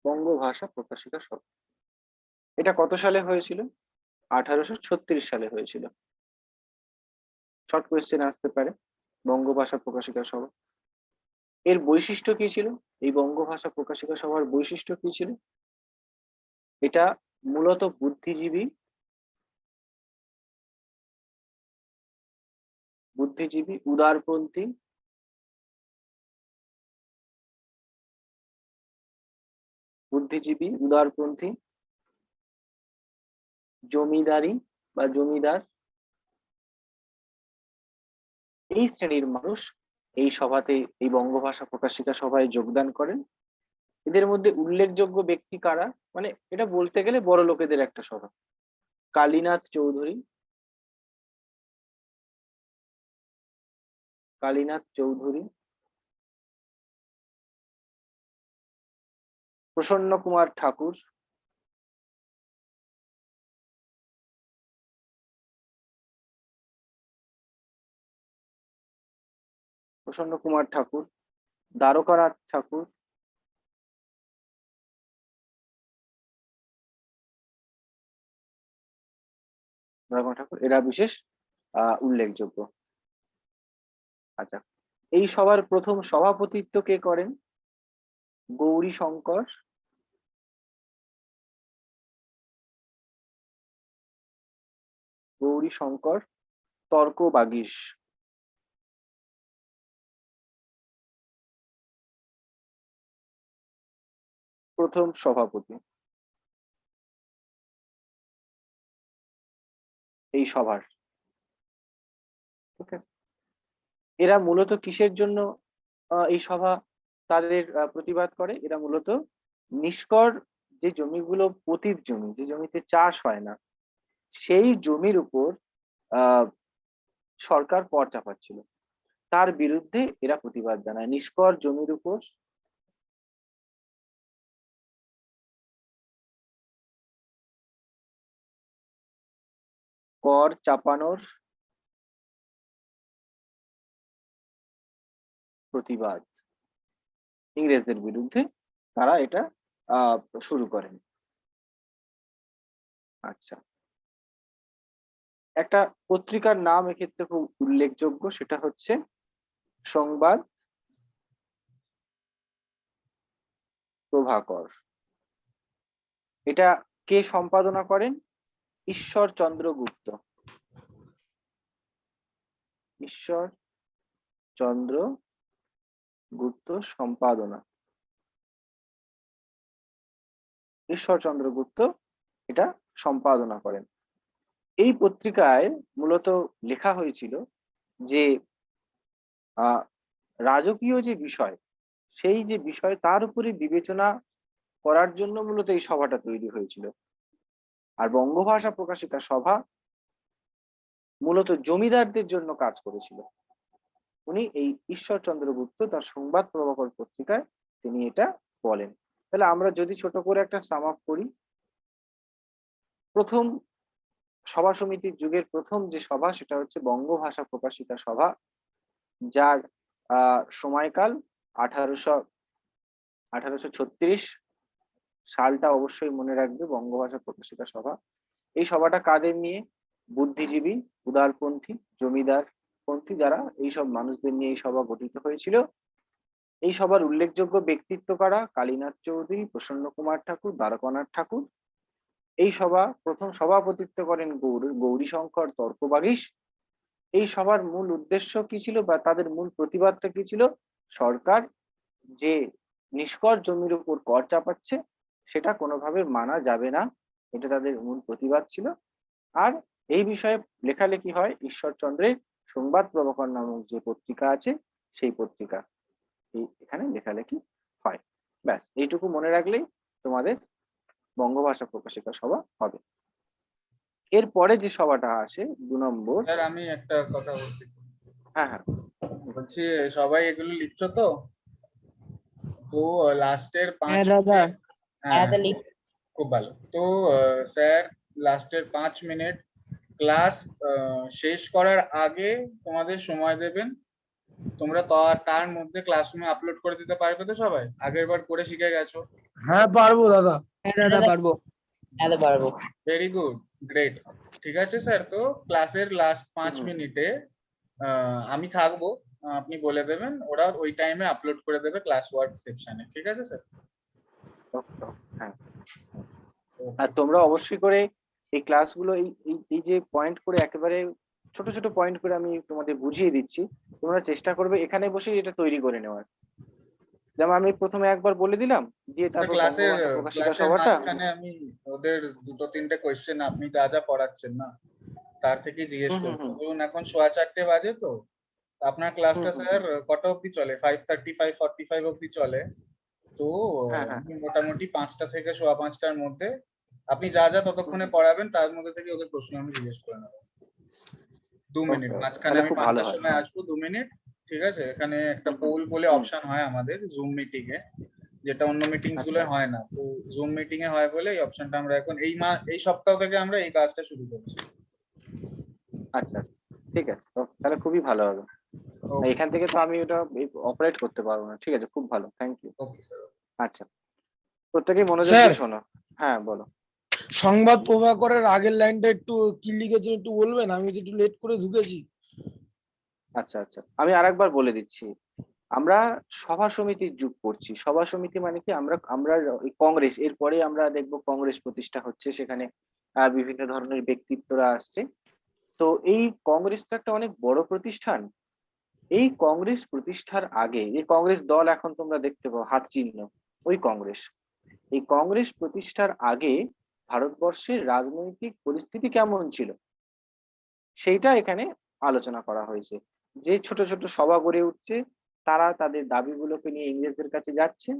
বঙ্গভাষা প্রকাশিকা সভা। এটা কত সালে হয়েছিল? 1836 সালে হয়েছিল। শর্ট কোয়েশ্চেন আসতে পারে। বঙ্গভাষা প্রকাশিকা সভা। এর বৈশিষ্ট্য কি ছিল? এই বঙ্গভাষা প্রকাশিকা সভার বৈশিষ্ট্য কি ছিল? এটা মূলত বুদ্ধিজীবী উদারপন্থী জমিদার এই শ্রেণীর মানুষ এই সভাতে, এই বঙ্গভাষা প্রকাশিকা সভায় যোগদান করেন। এদের মধ্যে উল্লেখযোগ্য ব্যক্তি কারা? মানে এটা বলতে গেলে বড় লোকেদের একটা সভা। কালীনাথ চৌধুরী, প্রসন্ন কুমার ঠাকুর, দ্বারকানাথ ঠাকুর, এরা বিশেষ উল্লেখযোগ্য। আচ্ছা, এই সভার প্রথম সভাপতিত্ব কে করেন? গৌরীশঙ্কর তর্কবাগীশ। প্রথম সভাপতি এই সভার। ঠিক আছে, এরা মূলত কিসের জন্য এই সভা তাদের প্রতিবাদ করে? এরা মূলত নিষ্কর যে জমিগুলো পতিত জমি, যে জমিতে চাষ হয় না, সেই জমির উপর সরকার কর চাপাচ্ছিল, তার বিরুদ্ধে এরা প্রতিবাদ জানায়। নিষ্কর জমির উপর কর চাপানোর প্রতিবাদ, ইংরেজদের বিরুদ্ধে তারা এটা শুরু করেন। আচ্ছা, একটা পত্রিকার নাম এক্ষেত্রে খুব উল্লেখযোগ্য, সেটা হচ্ছে সংবাদ প্রভাকর। এটা কে সম্পাদনা করেন? ঈশ্বরচন্দ্র গুপ্ত সম্পাদনা। ঈশ্বরচন্দ্র গুপ্ত এটা সম্পাদনা করেন। এই পত্রিকায় মূলত লেখা হয়েছিল যে রাজকীয় যে বিষয়, সেই যে বিষয় তার উপরে বিবেচনা করার জন্য মূলত এই সভাটা তৈরি হয়েছিল। আর বঙ্গভাষা প্রকাশিকা সভা মূলত জমিদারদের জন্য কাজ করেছিল। উনি এই ঈশ্বরচন্দ্র গুপ্ত তার সংবাদ প্রভাকর পত্রিকায় তিনি এটা বলেন। তাহলে আমরা যদি ছোট করে একটা সাম আপ করি, প্রথম সভা সমিতির যুগের প্রথম যে সভা সেটা হচ্ছে বঙ্গভাষা প্রকাশিকা সভা, যার সময়কাল 1836 সালটা অবশ্যই মনে রাখবে। বঙ্গভাষা প্রকাশিকা সভা, এই সভাটা কাদের নিয়ে? বুদ্ধিজীবী, উদারপন্থী, জমিদারপন্থী, যারা এইসব মানুষদের নিয়ে এই সভা গঠিত হয়েছিল। এই সভার উল্লেখযোগ্য ব্যক্তিত্ব কারা? কালীনাথ চৌধুরী, প্রসন্ন কুমার ঠাকুর, দ্বারকানাথ ঠাকুর। এই সভা প্রথম সভাপতিত্ব করেন গৌরীশঙ্কর তর্কবাগীশ। এই সভার মূল উদ্দেশ্য কি ছিল বা তাদের মূল প্রতিবাদটা কি ছিল? সরকার যে নিষ্কর জমির উপর কর চাপাচ্ছে সেটা কোনোভাবে মানা যাবে না, এটা তাদের মূল প্রতিবাদ ছিল। আর এই বিষয়ে লেখালেখি হয় ঈশ্বরচন্দ্রের সংবাদ প্রভাকর নামক যে পত্রিকা আছে, সেই পত্রিকা এখানে লেখালেখি হয়। ব্যাস, এইটুকু মনে রাখলেই তোমাদের বঙ্গভাষা প্রকাশিকা সভা হবে। এরপরে যে সভাটা আসে 2 নম্বর। স্যার আমি একটা কথা বলতে চাই। হ্যাঁ, বলছি সবাই এগুলো লিখছো তো? তো লাস্টের 5 দাদা। মিনিট, খুব ভালো। তো স্যার লাস্টের 5 মিনিট ক্লাস শেষ করার আগে তোমাদের সময় দেবেন। তোমরা তার মধ্যে ক্লাসরুমে আপলোড করে দিতে পারবে তো? সবাই আগের বার করে শিখে গেছো। হ্যাঁ পারবো দাদা। হ্যাঁ দাদা পারবো। হ্যাঁ দাদা পারবো। Very good, great. ঠিক আছে স্যার, তো ক্লাসের লাস্ট 5 হুম। মিনিটে আমি থাকবো, আপনি বলে দেবেন, ওরা ওই টাইমে আপলোড করে দেবে ক্লাস ওয়ার্ক সেকশনে। ঠিক আছে স্যার? হ্যাঁ, আর তোমরা অবশ্যই করে এই ক্লাসগুলো এই যে পয়েন্ট করে একেবারে ছোট ছোট পয়েন্ট করে আমি তোমাদের বুঝিয়ে দিচ্ছি, তোমরা চেষ্টা করবে এখানে বসে এটা তৈরি করে নেওয়ার। যেমন আমি প্রথমে একবার বলে দিলাম, দিয়ে তারপর ক্লাসের বঙ্গভাষা প্রকাশিকা ক্লাসের সভাটা। মাঝখানে আমি ওদের 2-3টে কোয়েশ্চেন আপনি যা যা পড়াচ্ছেন না তার থেকে জিজ্ঞেস হুম হুম করবো। হুম ধরুন এখন 4:15 বাজে, তো আপনার ক্লাসটা হুম স্যার কটা অবধি চলে? 5:30 5:45 অবধি চলে। তো হ্যাঁ হ্যাঁ আমি মোটামুটি 5টা থেকে 5:15টার মধ্যে আপনি যা যা ততক্ষণে হুম। পড়াবেন তার মধ্যে থেকে ওদের প্রশ্ন আমি জিজ্ঞেস করে নেবো। 2 মিনিট Okay, okay. মাঝখানে তাহলে আমি খুব ভালো 5টার হয়। সময় আসবো, 2 মিনিট। ঠিক আছে? এখানে একটা হুম হুম পোল বলে হুম। অপশন হয় আমাদের জুম মিটিং এ, যেটা অন্য মিটিংস আচ্ছা গুলো হয় না। তো জুম মিটিং এ হয় বলে এই অপশনটা আমরা এখন এই সপ্তাহ থেকে আমরা এই কাজটা শুরু করছি। আচ্ছা, ঠিক আছে, তো তাহলে খুবই ভালো হবে। ওকে এখান থেকে তো আমি ওটা অপারেট করতে পারবো না। ঠিক আছে, খুব ভালো, থ্যাংক ইউ। Okay sir. আচ্ছা, প্রত্যেকেই মনোযোগ স্যার, দিয়ে শোনো। হ্যাঁ বলো। সংবাদ প্রভাকরের আগের লাইনটা একটু কি লিখেছেন একটু বলবেন? আমি তো একটু লেট করে ঢুকেছি। আচ্ছা আচ্ছা, আমি আরেকবার বলে দিচ্ছি। আমরা সভা সমিতির যুগ করছি। সভা সমিতি মানে কি, আমরা আমরা এই কংগ্রেস, এরপরে আমরা দেখবো কংগ্রেস প্রতিষ্ঠা হচ্ছে, সেখানে বিভিন্ন ধরনের ব্যক্তিত্বরা আসছে। তো এই কংগ্রেস তো একটা অনেক বড় প্রতিষ্ঠান। এই কংগ্রেস প্রতিষ্ঠার আগে, এই কংগ্রেস দল এখন তোমরা দেখতে পাও হাত চিহ্ন, ওই কংগ্রেস। এই কংগ্রেস প্রতিষ্ঠার আগে ভারতবর্ষের রাজনৈতিক পরিস্থিতি কেমন ছিল সেইটা এখানে আলোচনা করা হয়েছে। যে ছোট ছোট সভা গড়ে উঠছে, তারা তাদের দাবিগুলোকে নিয়ে ইংরেজদের কাছে যাচ্ছে।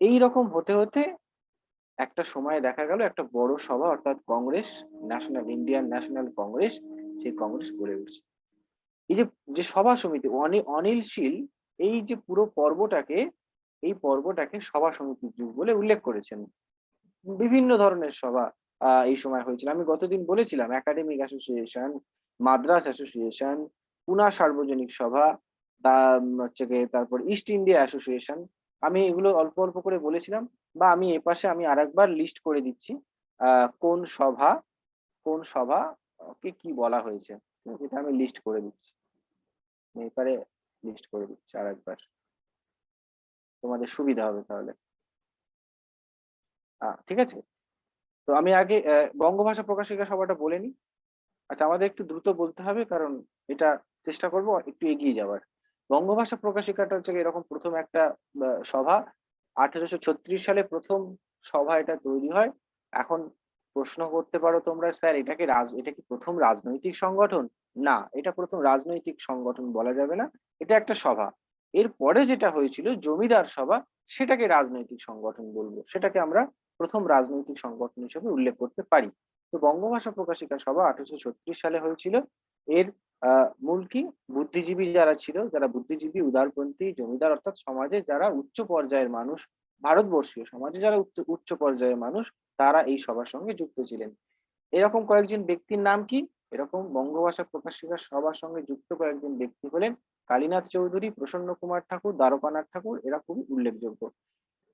এই রকম হতে হতে একটা সময় দেখা গেল একটা বড় সভা, অর্থাৎ Congress, national Indian national Congress, সেই কংগ্রেস গড়ে উঠছে। এই যে যে সভা সমিতি অনিলশীল, এই যে পুরো পর্বটাকে, এই পর্বটাকে সভা সমিতির যুগ বলে উল্লেখ করেছেন। বিভিন্ন ধরনের সভা এই সময় হয়েছিল। আমি গতদিন বলেছিলাম একাডেমিক অ্যাসোসিয়েশন, মাদ্রাস অ্যাসোসিয়েশন, পুনা সার্বজনিক সভা, তা হচ্ছে গিয়ে তারপর ইস্ট ইন্ডিয়া অ্যাসোসিয়েশন। আমি এগুলো অল্প অল্প করে বলেছিলাম, বা আমি এপাশে আমি আরেকবার লিস্ট করে দিচ্ছি কোন সভা, কোন সভা কে কি বলা হয়েছে। ঠিক আছে? এটা আমি লিস্ট করে দিচ্ছি, আমি এবারে লিস্ট করে দিচ্ছি আরেকবার, তোমাদের সুবিধা হবে তাহলে। ঠিক আছে, তো আমি আগে বঙ্গভাষা প্রকাশিকা সভাটা বলে নিই। আচ্ছা, আমাদের একটু দ্রুত বলতে হবে, কারণ এটা চেষ্টা করব একটু এগিয়ে যাওয়ার। বঙ্গভাষা প্রকাশিকাটা হচ্ছে গিয়ে এরকম প্রথম একটা সভা, 1836 সালে প্রথম সভা এটা তৈরি হয়। এখন প্রশ্ন করতে পারো তোমরা, স্যার এটা কি প্রথম রাজনৈতিক সংগঠন? না, এটা প্রথম রাজনৈতিক সংগঠন বলা যাবে না, এটা একটা সভা। এরপরে যেটা হয়েছিল জমিদার সভা, সেটাকে রাজনৈতিক সংগঠন বলবো, সেটাকে আমরা প্রথম রাজনৈতিক সংগঠন হিসেবে উল্লেখ করতে পারি। তো বঙ্গভাষা প্রকাশিকা সভা 1836 সালে হয়েছিল। এর মূল কি, বুদ্ধিজীবী যারা ছিল, যারা বুদ্ধিজীবী উদারপন্থী জমিদার, অর্থাৎ সমাজে যারা উচ্চ পর্যায়ের মানুষ, ভারতবর্ষীয় সমাজে যারা উচ্চ পর্যায়ের মানুষ, তারা এই সভার সঙ্গে যুক্ত ছিলেন। এরকম কয়েকজন ব্যক্তির নাম কি, এরকম বঙ্গভাষা প্রকাশিকা সভার সঙ্গে যুক্ত কয়েকজন ব্যক্তি হলেন কালীনাথ চৌধুরী, প্রসন্ন কুমার ঠাকুর, দ্বারকানাথ ঠাকুর, এরা খুবই উল্লেখযোগ্য।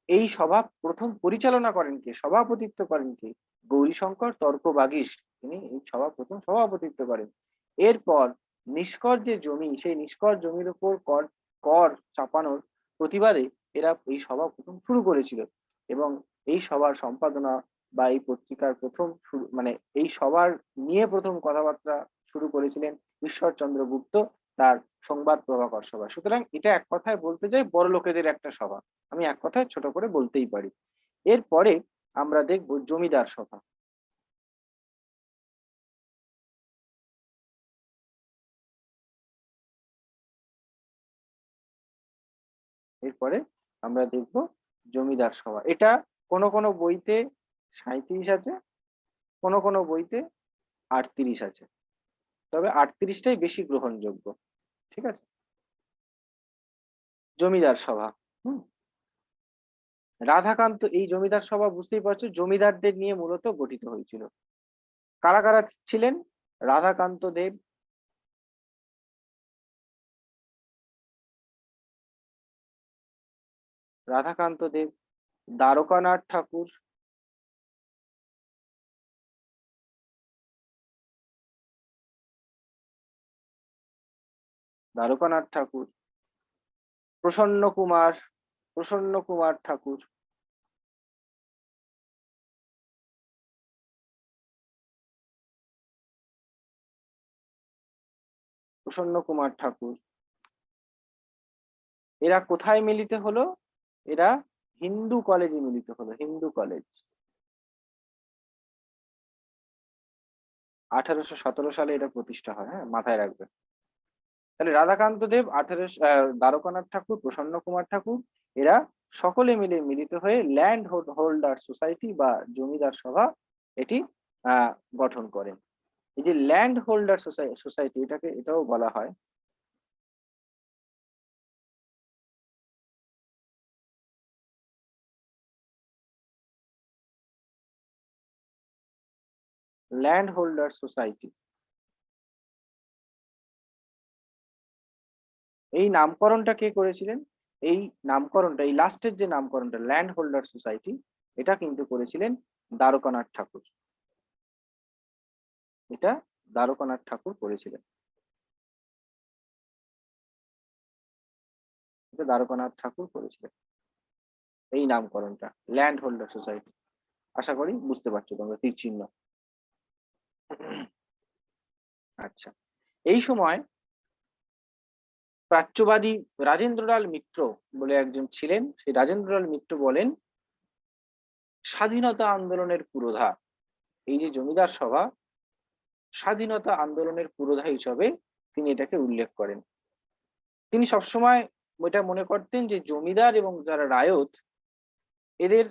এই সভা প্রথম পরিচালনা করেন কে, সভাপতিত্ব করেন কে, গৌরীশঙ্কর তর্ক বাগীশ, তিনি এই সভা প্রথম সভাপতিত্ব করেন। এরপর নিষ্কর যে জমি, সেই নিষ্কর জমির উপর কর কর চাপানোর প্রতিবাদে এরা এই সভা প্রথম শুরু করেছিল। এবং এই সভার সম্পাদনা বা এই পত্রিকার প্রথম শুরু, মানে এই সভার নিয়ে প্রথম কথাবার্তা শুরু করেছিলেন ঈশ্বরচন্দ্র গুপ্ত, তার সংবাদ প্রভাকর সভা। সুতরাং এটা এক কথায় বলতে যাই বড় লোকেদের একটা সভা, আমি এক কথায় ছোট করে বলতেই পারি। এরপরে আমরা দেখব জমিদার সভা। এরপরে আমরা দেখব জমিদার সভা। এটা কোন কোন বইতে 37 আছে, কোন কোন বইতে 38 আছে, তবে 38টাই বেশি গ্রহণযোগ্য। ঠিক আছে, জমিদার সভা। হুম, রাধাকান্ত, এই জমিদার সভা বুঝতেই পারছো জমিদারদের নিয়ে মূলত গঠিত হয়েছিল। কারা কারা ছিলেন? রাধাকান্ত দেব, রাধাকান্ত দেব, দ্বারকানাথ ঠাকুর, দ্বারকানাথ ঠাকুর, প্রসন্ন কুমার, প্রসন্ন কুমার ঠাকুর, প্রসন্ন কুমার ঠাকুর। এরা কোথায় মিলিত হলো? এরা হিন্দু কলেজে মিলিত হলো, হিন্দু কলেজ। 1817 সালে এটা প্রতিষ্ঠা হয়, হ্যাঁ মাথায় রাখবেন। তাহলে রাধাকান্ত দেব, দ্বারকানাথ ঠাকুর, প্রসন্ন কুমার ঠাকুর, এরা সকলে মিলে মিলিত হয়ে ল্যান্ড হোল্ডার সোসাইটি বা জমিদার সভা এটি গঠন করেন। এই যে ল্যান্ড হোল্ডার সোসাইটি, এটাও বলা হয় ল্যান্ড হোল্ডার সোসাইটি। এই নামকরণটা কে করেছিলেন? এই নামকরণটা, এই লাস্টের যে নামকরণটা ল্যান্ড হোল্ডার সোসাইটি, এটা কিন্তু করেছিলেন দ্বারকানাথ ঠাকুর। এটা দ্বারকানাথ ঠাকুর করেছিলেন, এটা দ্বারকানাথ ঠাকুর করেছিলেন এই নামকরণটা ল্যান্ড হোল্ডার সোসাইটি। আশা করি বুঝতে পারছো তোমরা তীর চিহ্ন। আচ্ছা, এই সময় প্রাচ্যবাদী রাজেন্দ্রলাল মিত্র বলে একজন ছিলেন। সেই রাজেন্দ্রলাল মিত্র বলেন স্বাধীনতা আন্দোলনের পুরোধা, এই যে জমিদার সভা, স্বাধীনতা আন্দোলনের পুরোধা হিসাবে তিনি এটাকে উল্লেখ করেন। তিনি সবসময় এটা মনে করতেন যে জমিদার এবং যারা রায়ত, এদের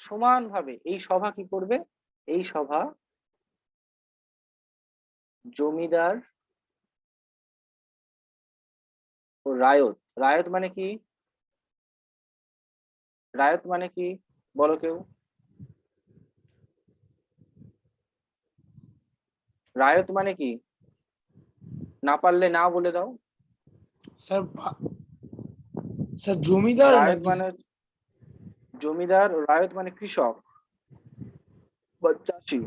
সমানভাবে এই সভা কি করবে? এই সভা জমিদার ও রায়ত, রায়ত মানে কি? রায়ত মানে কি বলো কেউ? রায়ত মানে কি? না পারলে না বলে দাও। স্যার স্যার জমিদার রায়ত নাকি? মানে জমিদার, রায়ত মানে কৃষক বা চাষি।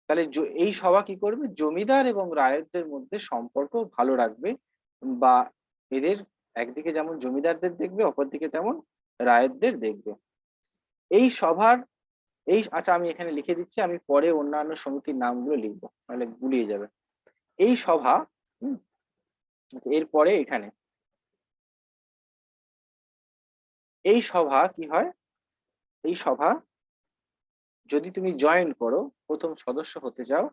তাহলে এই সভা কি করবে? জমিদার এবং রায়তদের মধ্যে সম্পর্ক ভালো রাখবে, বা এদের একদিকে যেমন জমিদারদের দেখবে, অপরদিকে তেমন রায়তদের দেখবে। এই সভার আচ্ছা আমি এখানে লিখে দিচ্ছি, আমি পরে অন্যান্য সমিতির নামগুলো লিখবো, নাহলে গুলিয়ে যাবে। এই সভা, এরপরে এখানে এই সভা কি হয়? এই সভা যদি তুমি জয়েন করো, প্রথম সদস্য হতে যাও,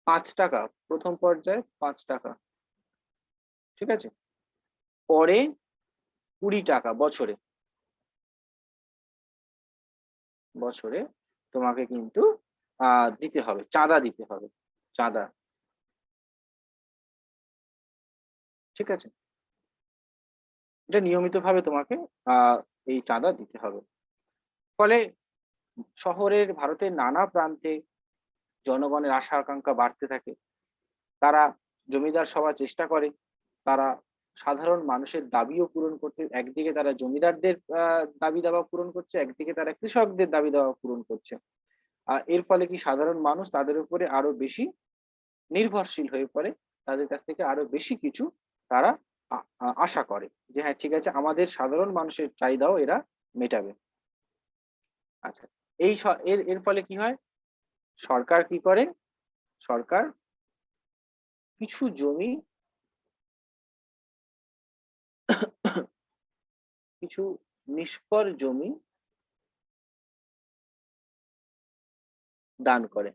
5 টাকা প্রথম পর্যায়ে, 5 টাকা, ঠিক আছে? পরে 20 টাকা বছরে, বছরে তোমাকে কিন্তু দিতে হবে, চাঁদা দিতে হবে, চাঁদা, ঠিক আছে? এটা নিয়মিত ভাবে তোমাকে এই চাঁদা দিতে হবে। ফলে শহরের, ভারতের নানা প্রান্তে জনগণের আশা আকাঙ্ক্ষা বাড়তে থাকে। তারা জমিদার সভা চেষ্টা করে, তারা সাধারণ মানুষের দাবিও পূরণ করতে, একদিকে তারা জমিদারদের দাবি দাবা পূরণ করছে, একদিকে তারা কৃষকদের দাবি দাবা পূরণ করছে। আর এর ফলে কি সাধারণ মানুষ তাদের উপরে আরো বেশি নির্ভরশীল হয়ে পড়ে, তাদের কাছ থেকে আরো বেশি কিছু তারা আশা করে যে হ্যাঁ ঠিক আছে, আমাদের সাধারণ মানুষের চাহিদাও এরা মেটাবে। আচ্ছা, এর ফলে কি হয়? সরকার কি করে? সরকার কিছু জমি, কিছু নিষ্কর জমি দান করে।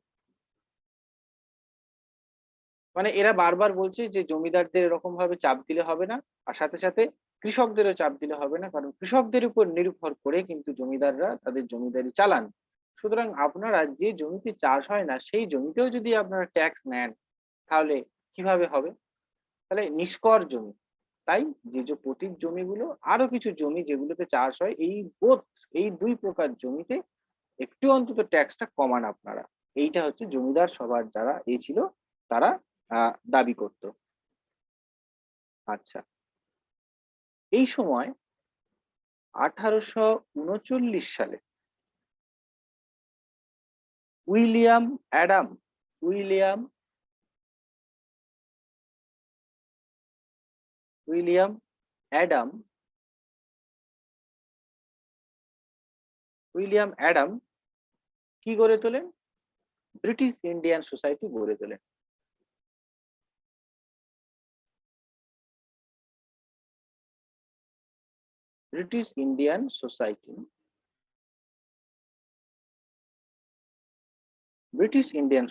মানে এরা বারবার বলছে যে জমিদারদের এরকম ভাবে চাপ দিলে হবে না, আর সাথে সাথে কৃষকদেরও চাপ দিলে হবে না, কারণ কৃষকদের উপর নির্ভর করে কিন্তু জমিদাররা তাদের জমিদারি চালান। সুতরাং আপনারা যে জমিতে চাষ হয় না সেই জমিতেও যদি আপনারা ট্যাক্স নেন, তাহলে কিভাবে হবে? তাহলে নিষ্কর জমি, তাই যে পতিত জমিগুলো, আরো কিছু জমি যেগুলোতে চাষ হয়, এই 2 প্রকার জমিতে একটু অন্তত ট্যাক্সটা কমান আপনারা। এইটা হচ্ছে জমিদার সভার যারা ছিল তারা দাবি করত। আচ্ছা, এই সময় 1839 সালে উইলিয়াম অ্যাডাম উইলিয়াম অ্যাডাম কি গড়ে তোলেন? ব্রিটিশ ইন্ডিয়ান সোসাইটি গড়ে তোলেন। ব্রিটিশ ইন্ডিয়ান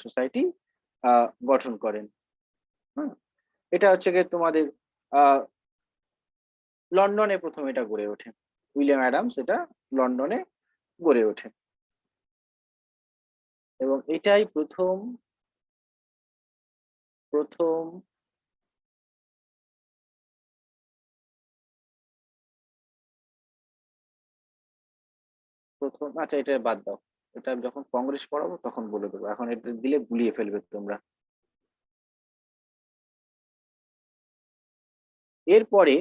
সোসাইটি গঠন করেন। এটা হচ্ছে গিয়ে তোমাদের লন্ডনে প্রথম এটা গড়ে ওঠে। উইলিয়াম অ্যাডামস এটা লন্ডনে গড়ে ওঠে এবং এটাই প্রথম আচ্ছা এটা বাদ দাও, এটা যখন কংগ্রেস পড়াবো তখন বলে দেবো, এখন এটা দিলে গুলিয়ে ফেলবে তোমরা। এরপরে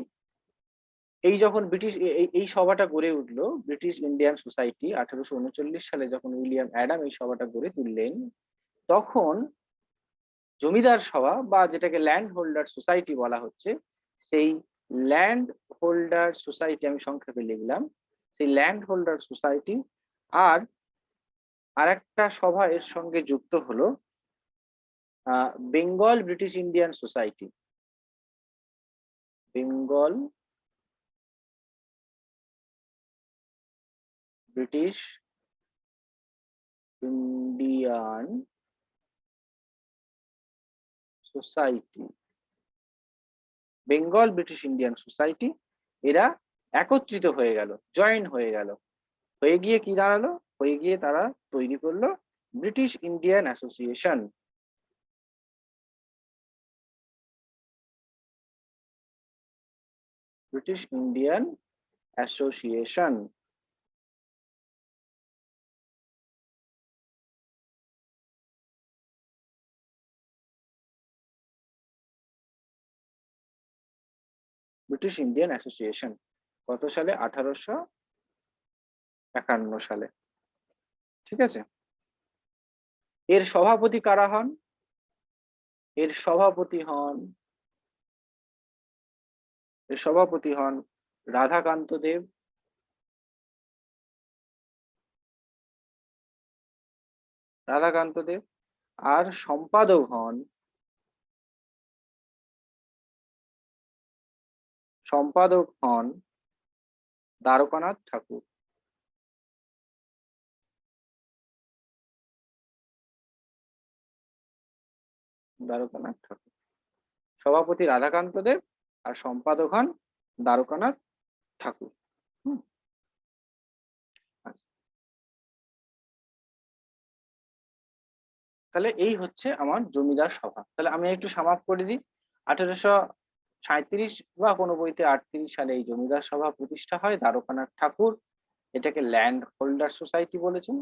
এই যখন ব্রিটিশ এই সভাটা গড়ে উঠলো, ব্রিটিশ ইন্ডিয়ান সোসাইটি 1839 সালে যখন উইলিয়াম অ্যাডাম এই সভাটা গড়ে তুললেন, তখন জমিদার সভা বা যেটাকে ল্যান্ড হোল্ডার সোসাইটি বলা হচ্ছে, সেই ল্যান্ড হোল্ডার সোসাইটি আমি সংক্ষেপে লিখলাম, সেই ল্যান্ড হোল্ডার সোসাইটি আর আরেকটা সভা এর সঙ্গে যুক্ত হলো Bengal British Indian society. Bengal British Indian society, Bengal British Indian society এরা একত্রিত হয়ে গেল, জয়েন হয়ে গেল, হয়ে গিয়ে কি দাঁড়ালো, হয়ে গিয়ে তারা তৈরি করলো British Indian association. British Indian association. British Indian association কত সালে? 1851 সালে। ঠিক আছে, এর সভাপতি কারা হন? এর সভাপতি হন রাধাকান্ত দেব। আর সম্পাদক হন দ্বারকানাথ ঠাকুর। সভাপতি রাধাকান্ত দেব আর সম্পাদক হন দ্বারকানাথ ঠাকুর। তাহলে এই হচ্ছে আমার জমিদার সভা। তাহলে আমি একটু সামাপ করে দিই। 1837 বা কোনো বইতে 38 সালে এই জমিদার সভা প্রতিষ্ঠা হয়। দ্বারকানাথ ঠাকুর এটাকে ল্যান্ড হোল্ডার সোসাইটি বলেছেন।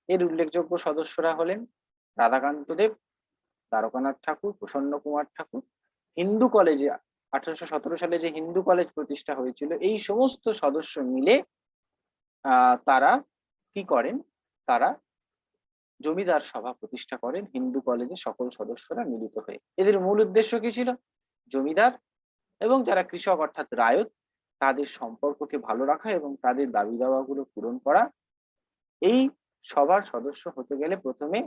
এর উল্লেখযোগ্য সদস্যরা হলেন রাধাকান্ত দেব, দ্বারকানাথ ঠাকুর, প্রসন্ন কুমার ঠাকুর। হিন্দু কলেজে 1817 সালে যে হিন্দু কলেজ প্রতিষ্ঠা হয়েছিল, এই সমস্ত সদস্য মিলে তারা কি করেন, তারা জমিদার সভা প্রতিষ্ঠা করেন হিন্দু কলেজে সকল সদস্যরা মিলিত হয়ে। এদের মূল উদ্দেশ্য কি ছিল? জমিদার এবং যারা কৃষক অর্থাৎ রায়ত তাদের সম্পর্ককে ভালো রাখা এবং তাদের দাবি দাওয়াগুলো পূরণ করা। এই সভার সদস্য হতে গেলে প্রথমে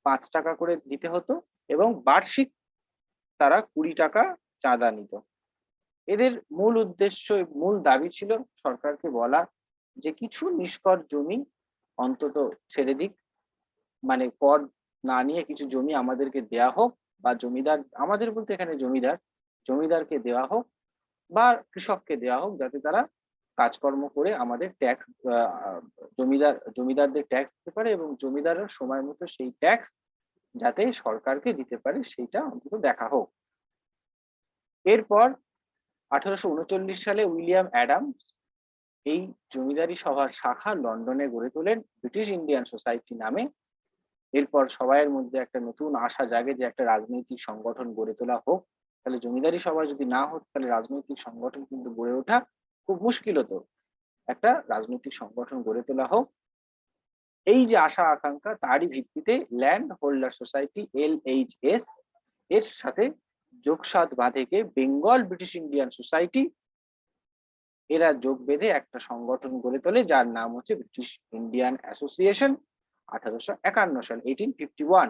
5 টাকা করে দিতে হতো এবং বার্ষিক তারা 20 টাকা চাঁদা নিত। এদের মূল উদ্দেশ্য, মূল দাবি ছিল সরকারকে বলা যে কিছু নিষ্কর জমি অন্তত ছেড়ে দিক, মানে কর না নিয়ে কিছু জমি আমাদেরকে দেয়া হোক, বা জমিদার, আমাদের বলতে এখানে জমিদারকে দেওয়া হোক বা কৃষককে দেওয়া হোক, যাতে তারা কাজকর্ম করে আমাদের ট্যাক্স, জমিদারদের ট্যাক্স দিতে পারে এবং জমিদারের সময় মতো সেই ট্যাক্স যাতে সরকারকে দিতে পারে সেইটা অন্তত দেখা হোক। এরপর 1839 সালে উইলিয়াম অ্যাডামস এই জমিদারি সভার শাখা লন্ডনে গড়ে তোলেন ব্রিটিশ ইন্ডিয়ান সোসাইটি নামে। এরপর সবাইয়ের মধ্যে একটা নতুন আশা জাগে যে একটা রাজনৈতিক সংগঠন গড়ে তোলা হোক। তাহলে জমিদারি সভা যদি না হতো তাহলে রাজনৈতিক সংগঠন কিন্তু গড়ে ওঠা খুব মুশকিল হতো একটা রাজনৈতিক সংগঠন গড়ে তোলা হোক। এই যে আশা আকাঙ্ক্ষা, তারই ভিত্তিতে ল্যান্ড হোল্ডার সোসাইটি LHS এর সাথে যোগসাৎ বাঁধেকে বেঙ্গল ব্রিটিশ ইন্ডিয়ান সোসাইটি এরা যোগ বেঁধে একটা সংগঠন গড়ে তোলে, যার নাম হচ্ছে ব্রিটিশ ইন্ডিয়ান অ্যাসোসিয়েশন। 1851 সাল 1851।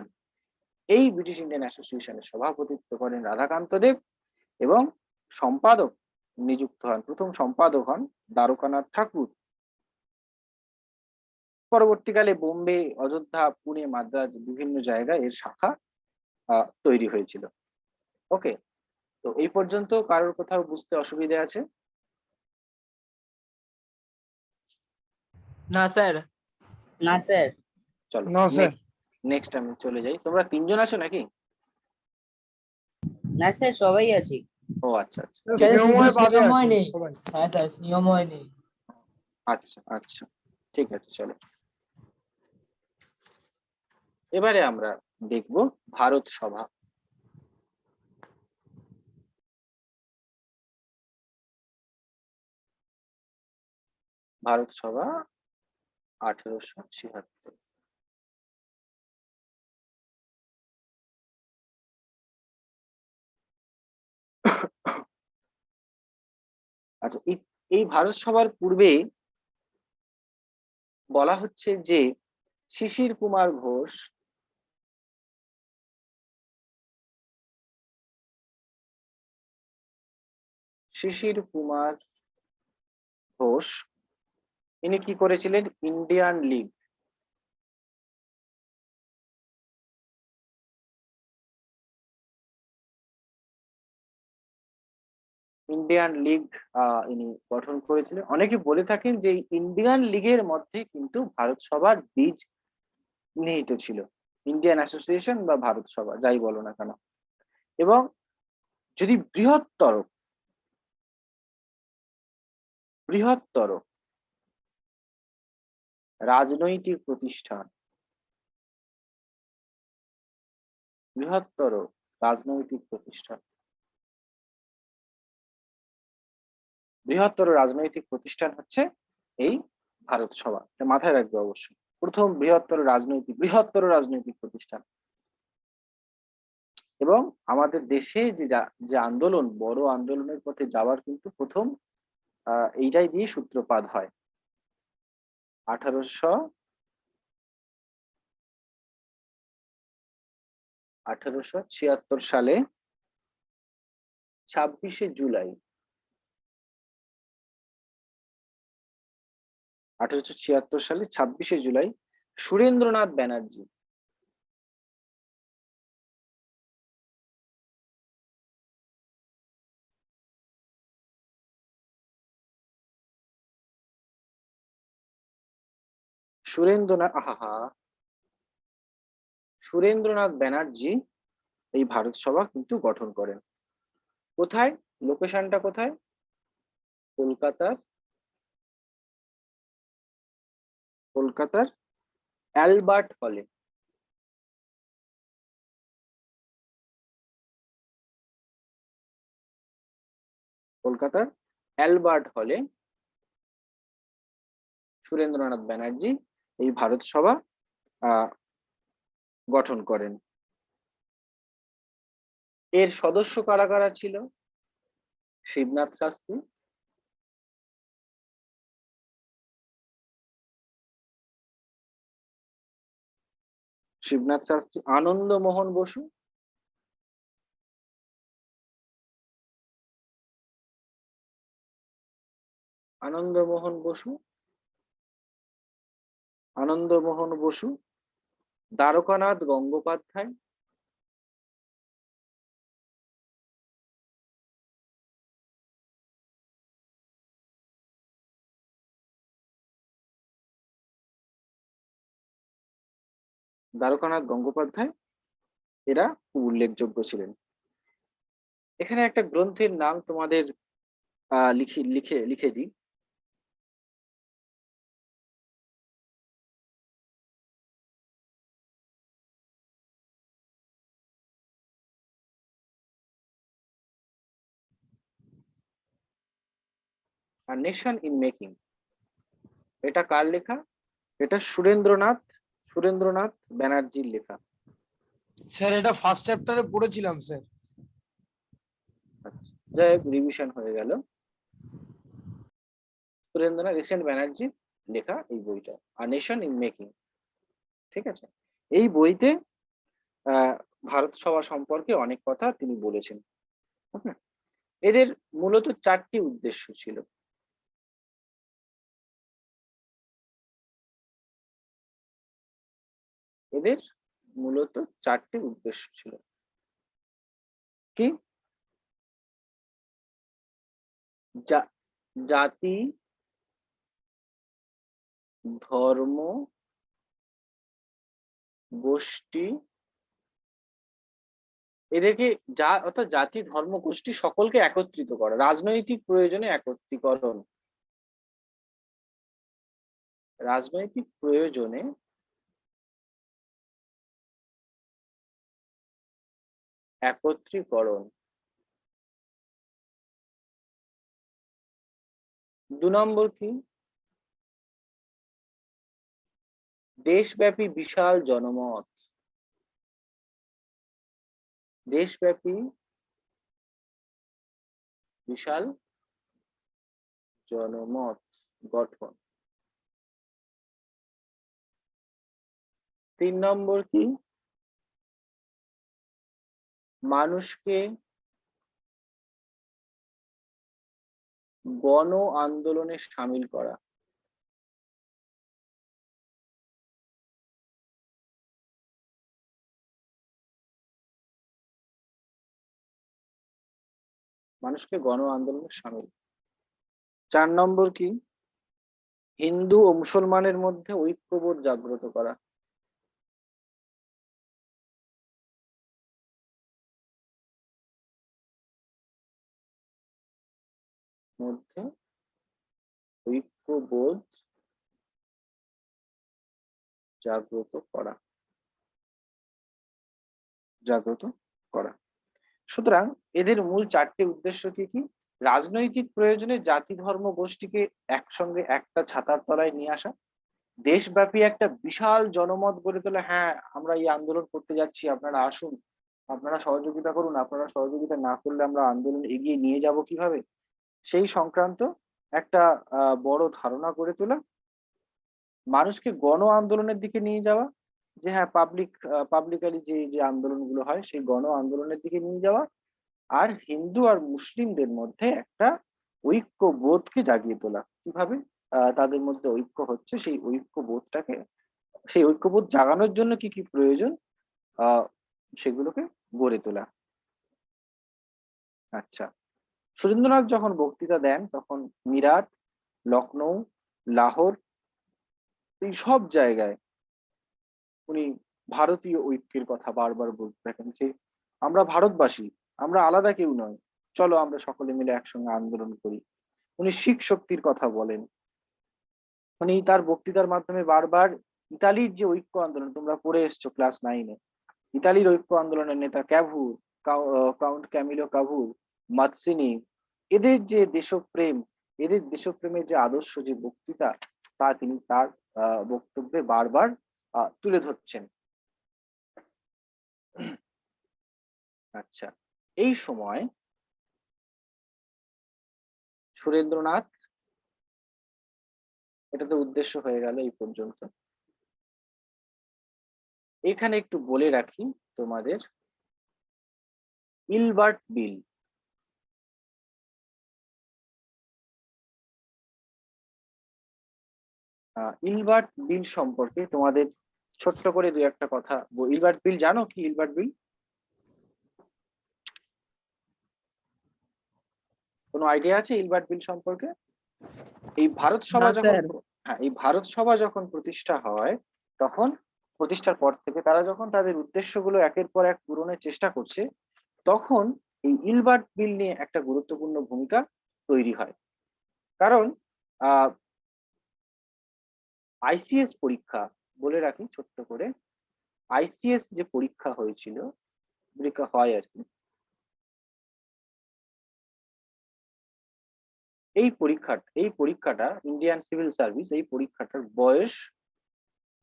এই ব্রিটিশ ইন্ডিয়ান অ্যাসোসিয়েশনের সভাপতিত্ব করেন রাধাকান্ত দেব এবং সম্পাদক নিযুক্ত হন, প্রথম সম্পাদক হন দ্বারকানাথ ঠাকুর। পরবর্তীকালে বোম্বে, অযোধ্যা, পুনে, মাদ্রাজ বিভিন্ন জায়গায় এর শাখা তৈরি হয়েছিল। ওকে, তো এই পর্যন্ত কারোর কোথাও বুঝতে অসুবিধা আছে? না স্যার। না স্যার। চলো না স্যার। নেক্সট আমি চলে যাই। তোমরা তিনজন আছো নাকি? না স্যার, সবাই আছি। ও আচ্ছা আচ্ছা স্নেহময় বাদে আছে স্নেহময় নেই। সবাই। হ্যাঁ স্যার, নিয়মই নেই। আচ্ছা আচ্ছা, ঠিক আছে চলো। এবারে আমরা দেখব ভারত সভা। ভারত সভা 1876। আচ্ছা, এই ভারত সভার পূর্বে বলা হচ্ছে যে শিশির কুমার ঘোষ ইনি কি করেছিলেন? ইন্ডিয়ান লীগ, ইনি গঠন করেছিলেন। অনেকে বলে থাকেন যে ইন্ডিয়ান লীগের মধ্যে কিন্তু ভারত সভার বীজ নিহিত ছিল, ইন্ডিয়ান অ্যাসোসিয়েশন বা ভারত সভা যাই বলো না কেন। এবং যদি বৃহত্তর রাজনৈতিক প্রতিষ্ঠান, বৃহত্তর রাজনৈতিক প্রতিষ্ঠান হচ্ছে এই ভারত সভা। এটা মাথায় রাখবে অবশ্যই। প্রথম বৃহত্তর রাজনৈতিক প্রতিষ্ঠান। এবং আমাদের দেশে যে আন্দোলন, বড় আন্দোলনের পথে যাওয়ার কিন্তু প্রথম এইটাই দিয়ে সূত্রপাত হয়। 1876 সালে 26শে জুলাই সুরেন্দ্রনাথ ব্যানার্জি সুরেন্দ্রনাথ ব্যানার্জি এই ভারত সভা কিন্তু গঠন করেন। কোথায়? লোকেশনটা কোথায়? কলকাতার অ্যালবার্ট হলে। কলকাতার অ্যালবার্ট হলে সুরেন্দ্রনাথ ব্যানার্জি এই ভারত সভা গঠন করেন। এর সদস্য কারা কারা ছিল? শিবনাথ শাস্ত্রী, আনন্দমোহন বসু, দ্বারকানাথ গঙ্গোপাধ্যায়, এরা খুব উল্লেখযোগ্য ছিলেন। এখানে একটা গ্রন্থের নাম তোমাদের লিখে দিই। আর নেশন ইন মেকিং, এটা কার লেখা? এটা সুরেন্দ্রনাথ ব্যানার্জির লেখা। স্যার এটা ফার্স্ট চ্যাপ্টারে পড়েছিলাম স্যার। আচ্ছা, যাই হোক, রিভিশন হয়ে গেল। সুরেন্দ্রনাথ ব্যানার্জির লেখা এই বইটা, আর নেশন ইন মেকিং। ঠিক আছে, এই বইতে ভারত সভা সম্পর্কে অনেক কথা তিনি বলেছেন। এদের মূলত 4টি উদ্দেশ্য ছিল। এদের মূলত 4টি উদ্দেশ্য ছিল। কি? জাতি, ধর্ম, গোষ্ঠী, এদেরকে অর্থাৎ জাতি, ধর্ম, গোষ্ঠী সকলকে একত্রিত করা, রাজনৈতিক প্রয়োজনে একত্রীকরণ, রাজনৈতিক প্রয়োজনে একত্রীকরণ। 2 নম্বর কি? দেশব্যাপী বিশাল জনমত, দেশব্যাপী বিশাল জনমত গঠন। 3 নম্বর কি? মানুষকে গণ আন্দোলনে সামিল করা, মানুষকে গণ আন্দোলনে সামিল। 4 নম্বর কি? হিন্দু ও মুসলমানের মধ্যে ঐক্যবোধ জাগ্রত করা, মধ্যে ঐক্যবোধ জাগ্রত করা, জাগ্রত করা। সুতরাং এদের মূল 4টি উদ্দেশ্য কি কি? রাজনৈতিক প্রয়োজনে জাতি, ধর্ম, গোষ্ঠীকে একসঙ্গে একটা ছাতার তলায় নিয়ে আসা, দেশব্যাপী একটা বিশাল জনমত গড়ে তোলা, হ্যাঁ আমরা এই আন্দোলন করতে যাচ্ছি, আপনারা আসুন, আপনারা সহযোগিতা করুন, আপনারা সহযোগিতা না করলে আমরা আন্দোলন এগিয়ে নিয়ে যাব কিভাবে, সেই সংক্রান্ত একটা বড় ধারণা গড়ে তোলা। মানুষকে গণ আন্দোলনের দিকে নিয়ে যাওয়া, যে হ্যাঁ পাবলিকালি যে যে আন্দোলনগুলো হয় সেই গণ আন্দোলনের দিকে নিয়ে যাওয়া। আর হিন্দু আর মুসলিমদের মধ্যে একটা ঐক্যবোধকে জাগিয়ে তোলা, কিভাবে তাদের মধ্যে ঐক্য হচ্ছে সেই ঐক্যবোধটাকে, সেই ঐক্যবোধ জাগানোর জন্য কি কি প্রয়োজন সেগুলোকে গড়ে তোলা। আচ্ছা, সুরেন্দ্রনাথ যখন বক্তৃতা দেন তখন মিরাট, লখনৌ, লাহোর, এই সব জায়গায় উনি ভারতীয় ঐক্যের কথা বারবার বলতে থাকেন, যে আমরা ভারতবাসী, আমরা আলাদা কেউ নয়, চলো আমরা সকলে মিলে একসঙ্গে আন্দোলন করি। উনি শিখ শক্তির কথা বলেন। উনি তার বক্তৃতার মাধ্যমে বারবার ইতালির যে ঐক্য আন্দোলন, তোমরা পড়ে এসছো ক্লাস 9-এ, ইতালির ঐক্য আন্দোলনের নেতা ক্যাভুর, কাউন্ট ক্যামিলো কাভুর, মাৎসিনি, এদের যে দেশপ্রেম, এদের দেশপ্রেমের যে আদর্শ, যে বক্তৃতা, তা তিনি তার বক্তব্যে বারবার তুলে ধরছেন। আচ্ছা, এই সময় সুরেন্দ্রনাথ, এটা তো উদ্দেশ্য হয়ে গেল এই পর্যন্ত। এখানে একটু বলে রাখি তোমাদের, ইলবার্ট বিল, ইলবার্ট বিল সম্পর্কে তোমাদের ছোট্ট করে 2-1 কথা। ইলবার্ট বিল জানো কি? ইলবার্ট বিল কোনো আইডিয়া আছে ইলবার্ট বিল সম্পর্কে? এই ভারত সভা যখন, হ্যাঁ, এই ভারত সভা যখন প্রতিষ্ঠা হয়, তখন প্রতিষ্ঠার পর থেকে তারা যখন তাদের উদ্দেশ্যগুলো একের পর এক পূরণের চেষ্টা করছে, তখন এই ইলবার্ট বিল নিয়ে একটা গুরুত্বপূর্ণ ভূমিকা তৈরি হয়। কারণ আইসিএস পরীক্ষা, বলে রাখি ছোট্ট করে, আইসিএস যে পরীক্ষা হয়েছিল, পরীক্ষা হয় আর কি, এই পরীক্ষাটা ইন্ডিয়ান সিভিল সার্ভিস, এই পরীক্ষাটার বয়স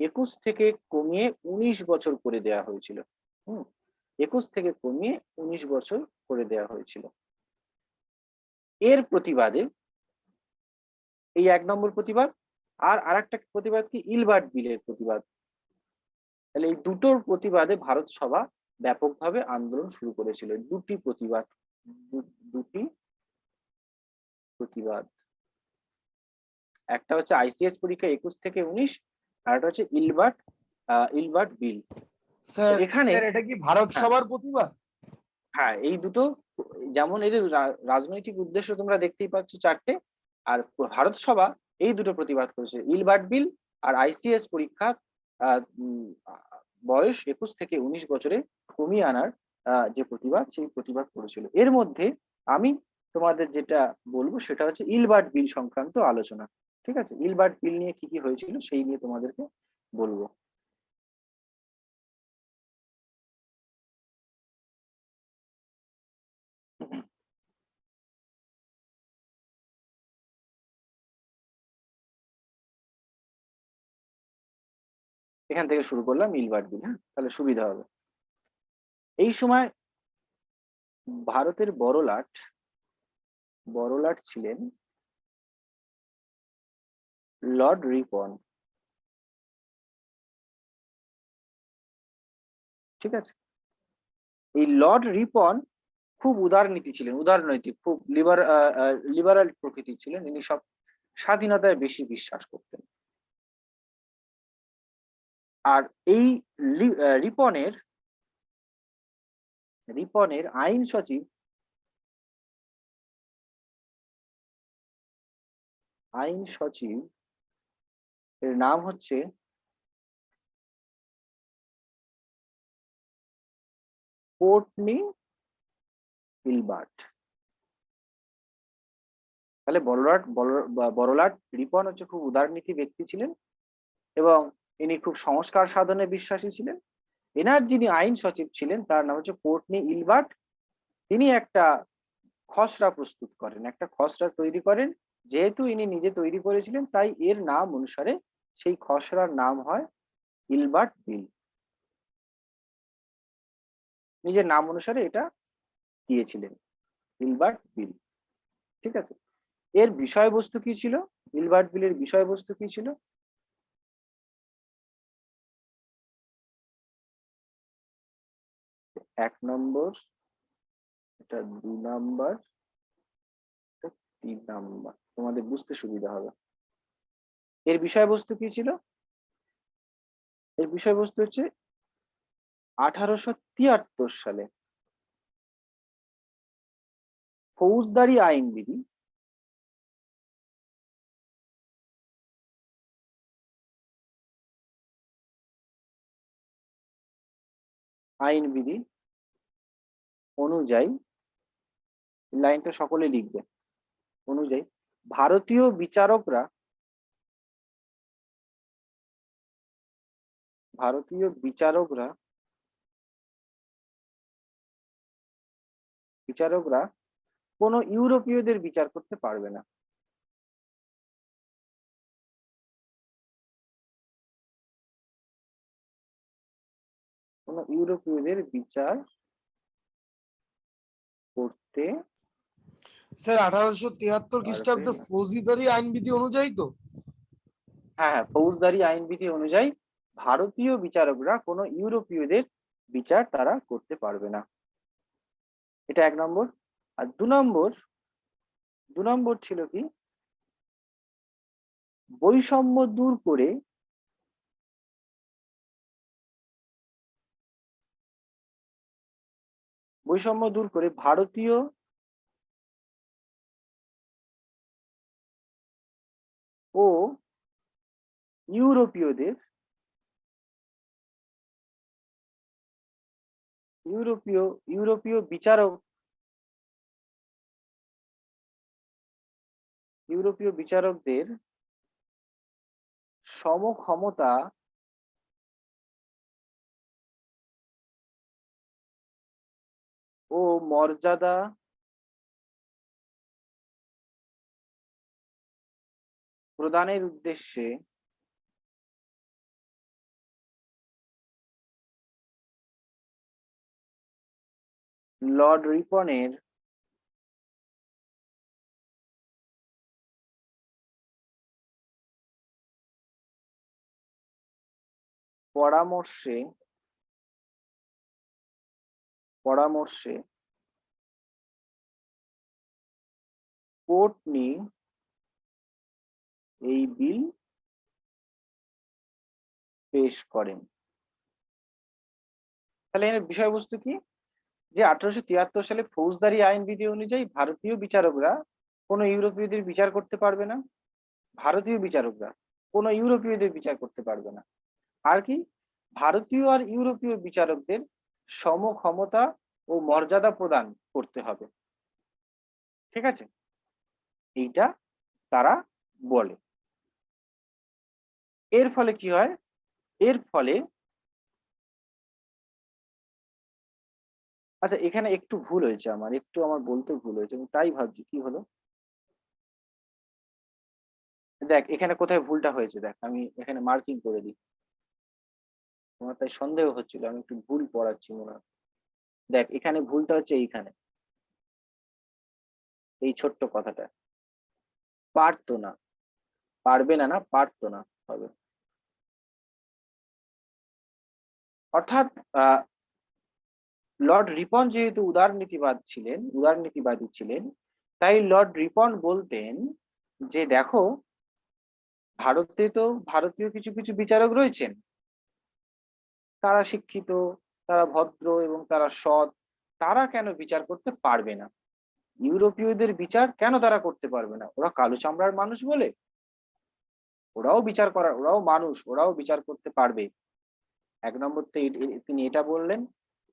21 থেকে কমিয়ে 19 বছর করে দেয়া হয়েছিল। 21 থেকে কমিয়ে 19 বছর করে দেয়া হয়েছিল। এর প্রতিবাদে, এই 1 নম্বর প্রতিবাদ, আর আরেকটা প্রতিবাদ কি, ইলবার্ট বিলের প্রতিবাদ। তাহলে এই দুটোর প্রতিবাদে ভারত সভা ব্যাপকভাবে আন্দোলন শুরু করেছিল। দুটি প্রতিবাদ, দুটি প্রতিবাদ, একটা হচ্ছে আইসিএস পরীক্ষা 21 থেকে 19, আর একটা হচ্ছে ইলবার্ট বিল। স্যার এখানে এটা কি ভারত হ্যাঁ। সভার প্রতিবাদ? হ্যাঁ, এই দুটো, যেমন এদের রাজনৈতিক উদ্দেশ্য তোমরা দেখতেই পাচ্ছ 4টে, আর ভারত সভা এই দুটো প্রতিবাদ করেছে, ইলবার্ট বিল আর আইসিএস পরীক্ষা বয়স 21 থেকে 19 বছরে কমিয়ে আনার যে প্রতিবাদ, সেই প্রতিবাদ করেছিল। এর মধ্যে আমি তোমাদের যেটা বলবো সেটা হচ্ছে ইলবার্ট বিল সংক্রান্ত আলোচনা। ঠিক আছে, ইলবার্ট বিল নিয়ে কি কি হয়েছিল সেই নিয়ে তোমাদেরকে বলবো। এখান থেকে শুরু করলাম ইলবার্ট বিল। হ্যাঁ, তাহলে সুবিধা হবে। এই সময় ভারতের বড়লাট ছিলেন লর্ড রিপন। ঠিক আছে, এই লর্ড রিপন খুব উদারনীতি ছিলেন, উদারনৈতিক, খুব লিবারাল প্রকৃতির ছিলেন। ইনি সব স্বাধীনতায় বেশি বিশ্বাস করতেন। আর এই রিপনের আইন সচিব এর নাম হচ্ছে কোর্টনি ইলবার্ট। তাহলে বড়লাট রিপন হচ্ছে খুব উদারনীতি ব্যক্তি ছিলেন এবং ইনি খুব সংস্কার সাধনে বিশ্বাসী ছিলেন। এনার যিনি আইন সচিব ছিলেন তার নাম হচ্ছে কোর্টনি ইলবার্ট। তিনি একটা খসড়া প্রস্তুত করেন, একটা খসড়া তৈরি করেন। যেহেতু ইনি নিজে তৈরি করেছিলেন, তাই এর নাম অনুসারে সেই খসড়ার নাম হয় ইলবার্ট বিল। নিজের নাম অনুসারে এটা দিয়েছিলেন, ইলবার্ট বিল। ঠিক আছে, এর বিষয়বস্তু কি ছিল, ইলবার্ট বিলের বিষয়বস্তু কি ছিল? 1 নম্বর, এটা 2 নম্বর, 3 নম্বর, তোমাদের বুঝতে সুবিধা হবে। এর বিষয়বস্তু কি ছিল? এর বিষয়বস্তু হচ্ছে 1873 সালে ফৌজদারি আইনবিধি অনুযায়ী, লাইনটা সকলে লিখবে, অনুযায়ী ভারতীয় বিচারকরা কোন ইউরোপীয়দের বিচার করতে পারবে না। কোন ইউরোপীয়দের বিচার করতে স্যার 1873 খ্রিস্টাব্দ পারবে না। ফৌজদারি আইনবিধি অনুযায়ী তো? হ্যাঁ, ফৌজদারি আইনবিধি অনুযায়ী ভারতীয় বিচারকরা কোন ইউরোপীয়দের বিচার তারা করতে পারবে না। এটা 1 নম্বর। আর 2 নম্বর ছিল কি, বৈষম্য দূর করে ভারতীয় ও ইউরোপীয় বিচারকদের সমক্ষমতা ও মর্যাদা প্রদানের উদ্দেশ্যে লর্ড রিপনের পরামর্শে কোর্টনি এই বিল পেশ করেন। তাহলে এর বিষয়বস্তু কি, যে 1873 সালে ফৌজদারি আইন বিধি অনুযায়ী ভারতীয় বিচারকরা কোনো ইউরোপীয়দের বিচার করতে পারবে না, ভারতীয় বিচারকরা কোনো ইউরোপীয়দের বিচার করতে পারবে না। আর কি, ভারতীয় আর ইউরোপীয় বিচারকদের সমক্ষমতা ও মর্যাদা প্রদান করতে হবে। ঠিক আছে, এইটা তারা বলে। এর ফলে কি হয়, এর ফলে আচ্ছা এখানে একটু ভুল হয়েছে, আমার বলতে ভুল হয়েছে, আমি তাই ভাবছি কি হলো। দেখ এখানে কোথায় ভুলটা হয়েছে, দেখ আমি এখানে মার্কিং করে দিই, তোমার তাই সন্দেহ হচ্ছিল আমি একটু ভুল পড়াচ্ছি মনে হয়। দেখ এখানে ভুলটা হচ্ছে এইখানে, এই ছোট্ট কথাটা, পারতো না, পারবে না, না পারতো না হবে। অর্থাৎ লর্ড রিপন যেহেতু উদারনীতিবাদী ছিলেন, তাই লর্ড রিপন বলতেন যে দেখো ভারতে তো ভারতীয় কিছু কিছু বিচারক রয়েছেন, তারা শিক্ষিত, তারা ভদ্র এবং তারা সৎ, তারা কেন বিচার করতে পারবে না? ইউরোপীয়দের বিচার কেন তারা করতে পারবে না? ওরা কালো চামড়ার মানুষ বলে? ওরাও মানুষ, ওরাও বিচার করতে পারবে। এক নম্বর তিনি এটা বললেন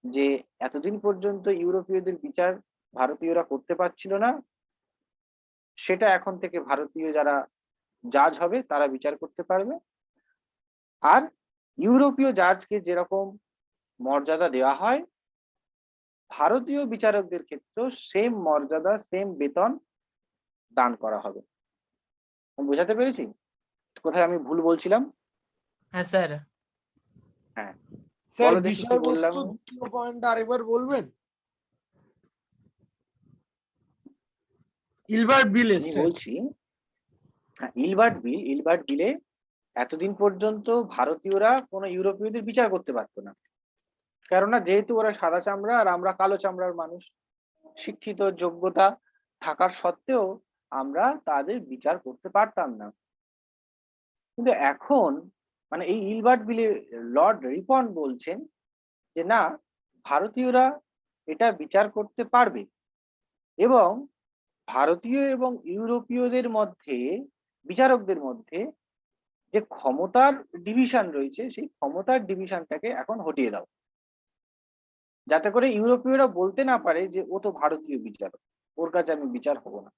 যে এতদিন পর্যন্ত ইউরোপীয়দের বিচার ভারতীয়রা করতে পারছিল না, সেটা এখন থেকে ভারতীয় যারা জাজ হবে তারা বিচার করতে পারবে। আর ইউরোপীয় জাজকে যেরকম মর্যাদা দেওয়া হয়, ভারতীয় বিচারকদের ক্ষেত্রেও সেম মর্যাদা, সেম বেতন দান করা হবে। বোঝাতে পেরেছি কোথায় আমি ভুল বলছিলাম? হ্যাঁ স্যার। হ্যাঁ স্যার বলো দেখি কি বললাম। বিষয়বস্তু দ্বিতীয় পয়েন্টটা আরেকবার বলবেন। ইলবার্ট বিল আমি বলছি, হ্যাঁ ইলবার্ট বিলে এতদিন পর্যন্ত ভারতীয়রা কোনো ইউরোপীয়দের বিচার করতে পারতো না, কেননা যেহেতু ওরা সাদা চামড়া আর আমরা কালো চামড়ার মানুষ, শিক্ষিত যোগ্যতা থাকার সত্ত্বেও আমরা তাদের বিচার করতে পারতাম না। কিন্তু এখন মানে এই ইলবার্ট বিলে লর্ড রিপন বলছেন যে না, ভারতীয়রা এটা বিচার করতে পারবে, এবং ভারতীয় এবং ইউরোপীয়দের মধ্যে, বিচারকদের মধ্যে যে ক্ষমতার ডিভিশন রয়েছে, সেই ক্ষমতার ডিভিশনটাকে এখন হটিয়ে দাও, যাতে করে ইউরোপীয়রা বলতে না পারে যে ও তো ভারতীয় বিচারক, ওর কাছে আমি বিচার হব না।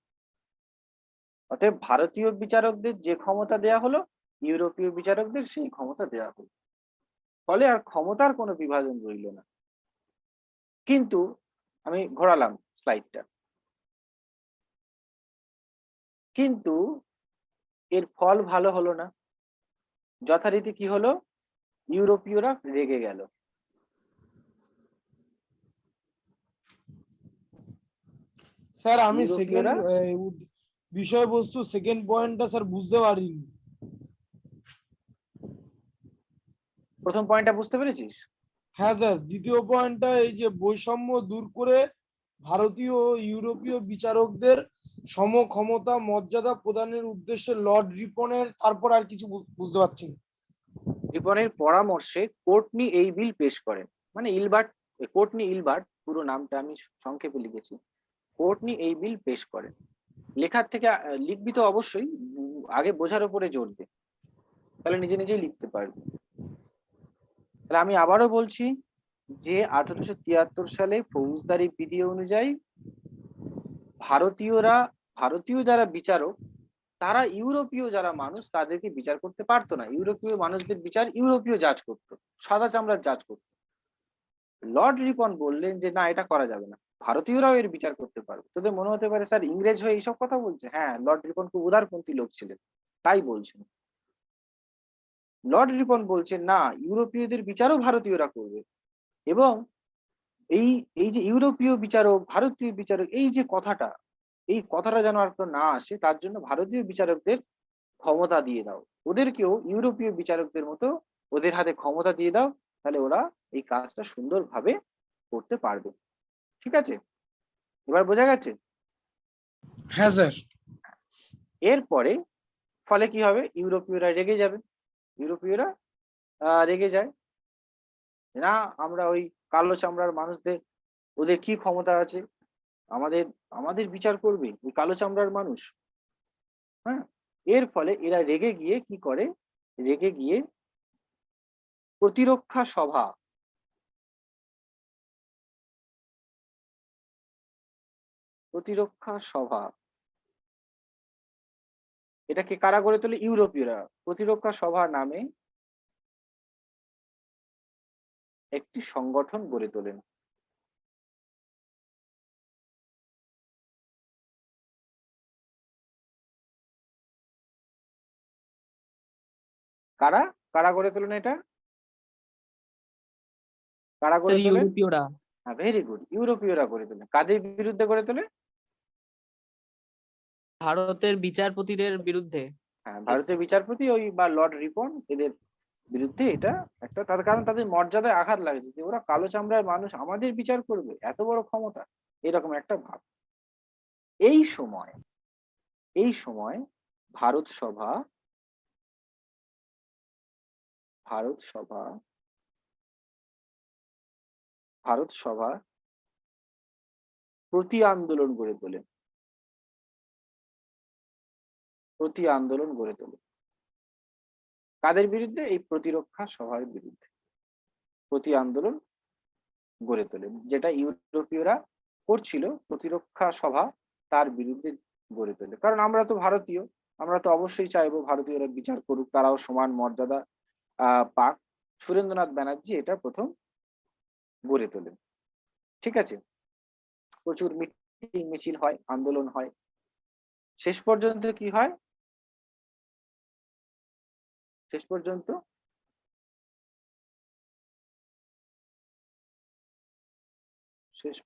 অতএব ভারতীয় বিচারকদের যে ক্ষমতা দেয়া হলো, ইউরোপীয় বিচারকদের সেই ক্ষমতা দেয়া হলো, ফলে আর ক্ষমতার কোনো বিভাজন রইল না। কিন্তু আমি ঘোরালাম স্লাইডটা, কিন্তু এর ফল ভালো হলো না। যথারীতি কি হলো, ইউরোপীয়রা রেগে গেল। স্যার আমি সেকেন্ড ইউরোপীয়রা বিষয়বস্তু সেকেন্ড পয়েন্টটা স্যার বুঝতে পারিনি। প্রথম পয়েন্টটা বুঝতে পেরেছিস? হ্যাঁ স্যার, দ্বিতীয় পয়েন্টটা এই যে বৈষম্য দূর করে ভারতীয় ও ইউরোপীয় বিচারকদের সমক্ষমতা মর্যাদা প্রদানের উদ্দেশ্যে লর্ড রিপনের, তারপর আর কিছু বুঝতে পারছি না। রিপনের পরামর্শে কোর্টনি এই বিল পেশ করেন, মানে কোর্টনি ইলবার্ট, পুরো নামটা আমি সংক্ষেপে লিখেছি, কোর্টনি এই বিল পেশ করেন। লেখার থেকে লিখবি তো অবশ্যই, আগে বোঝার উপরে জোর দে, তাহলে নিজে নিজেই লিখতে পারবি। তাহলে আমি আবারও বলছি যে 1873 সালে ফৌজদারি বিধি অনুযায়ী ভারতীয় যারা বিচারক, তারা ইউরোপীয় যারা মানুষ তাদেরকে বিচার করতে পারতো না। ইউরোপীয় মানুষদের বিচার ইউরোপীয় জাজ করতো, সাদা চামড়ার জাজ করতো। লর্ড রিপন বললেন যে না, এটা করা যাবে না, ভারতীয়রাও এর বিচার করতে পারবে। তোদের মনে হতে পারে স্যার ইংরেজ হয়ে এইসব কথা বলছে। হ্যাঁ, লর্ড রিপন খুব উদারপন্থী লোক ছিলেন, তাই বলছেন। লর্ড রিপন বলছেন না, ইউরোপীয়দের বিচারও ভারতীয়রা করবে। এবং এই এই যে ইউরোপীয় বিচারক, ভারতীয় বিচারক, এই যে কথাটা, এই কথাটা যেন আর না আসে, তার জন্য ভারতীয় বিচারকদের ক্ষমতা দিয়ে দাও, ওদেরকেও ইউরোপীয় বিচারকদের মতো ওদের হাতে ক্ষমতা দিয়ে দাও, তাহলে ওরা এই কাজটা সুন্দরভাবে করতে পারবে। ঠিক আছে, এবার বোঝা গেছে? হ্যাঁ স্যার। এরপরে ফলে কি হবে, ইউরোপীয়রা রেগে যাবে। ইউরোপীয়রা রেগে যায়, না আমরা ওই কালো চামড়ার মানুষদের, ওদের কি ক্ষমতা আছে আমাদের আমাদের বিচার করবে ওই কালো চামড়ার মানুষ? হ্যাঁ, এর ফলে এরা রেগে গিয়ে কি করে, রেগে গিয়ে প্রতিরক্ষা সভা, প্রতিরক্ষা সভা এটাকে কারা গড়ে তোলে? ইউরোপীয়রা প্রতিরক্ষা সভা নামে একটি সংগঠন গড়ে তোলেন। কারা কারা গড়ে তোলেন এটা? কারা গড়ে তোলেন? ইউরোপীয়রা। হ্যাঁ, ভেরি গুড, ইউরোপীয়রা গড়ে তোলেন। কাদের বিরুদ্ধে গড়ে তোলে? ভারতের বিচারপতিদের বিরুদ্ধে। হ্যাঁ, ভারতের বিচারপতি ওই বা লর্ড রিপন এদের বিরুদ্ধে এটা একটা, তার কারণ তাদের মর্যাদায় আঘাত লাগছে যে ওরা কালো চামড়ার মানুষ আমাদের বিচার করবে, এত বড় ক্ষমতা, এরকম একটা ভাব। এই সময় ভারত সভা ভারত সভা ভারত সভা প্রতি আন্দোলন গড়ে তোলে, প্রতি আন্দোলন গড়ে তোলে। কাদের বিরুদ্ধে? এই প্রতিরক্ষা সভার বিরুদ্ধে প্রতি আন্দোলন গড়ে তোলে, যেটা ইউরোপীয়রা করছিল প্রতিরক্ষা সভা, তার বিরুদ্ধে গড়ে তোলে। কারণ আমরা তো ভারতীয়, আমরা তো অবশ্যই চাইবো ভারতীয়রা বিচার করুক, তারাও সমান মর্যাদা পাক। সুরেন্দ্রনাথ ব্যানার্জি এটা প্রথম গড়ে তোলেন। ঠিক আছে, প্রচুর মিটিং মিছিল হয়, আন্দোলন হয়, শেষ পর্যন্ত কি হয়? শেষ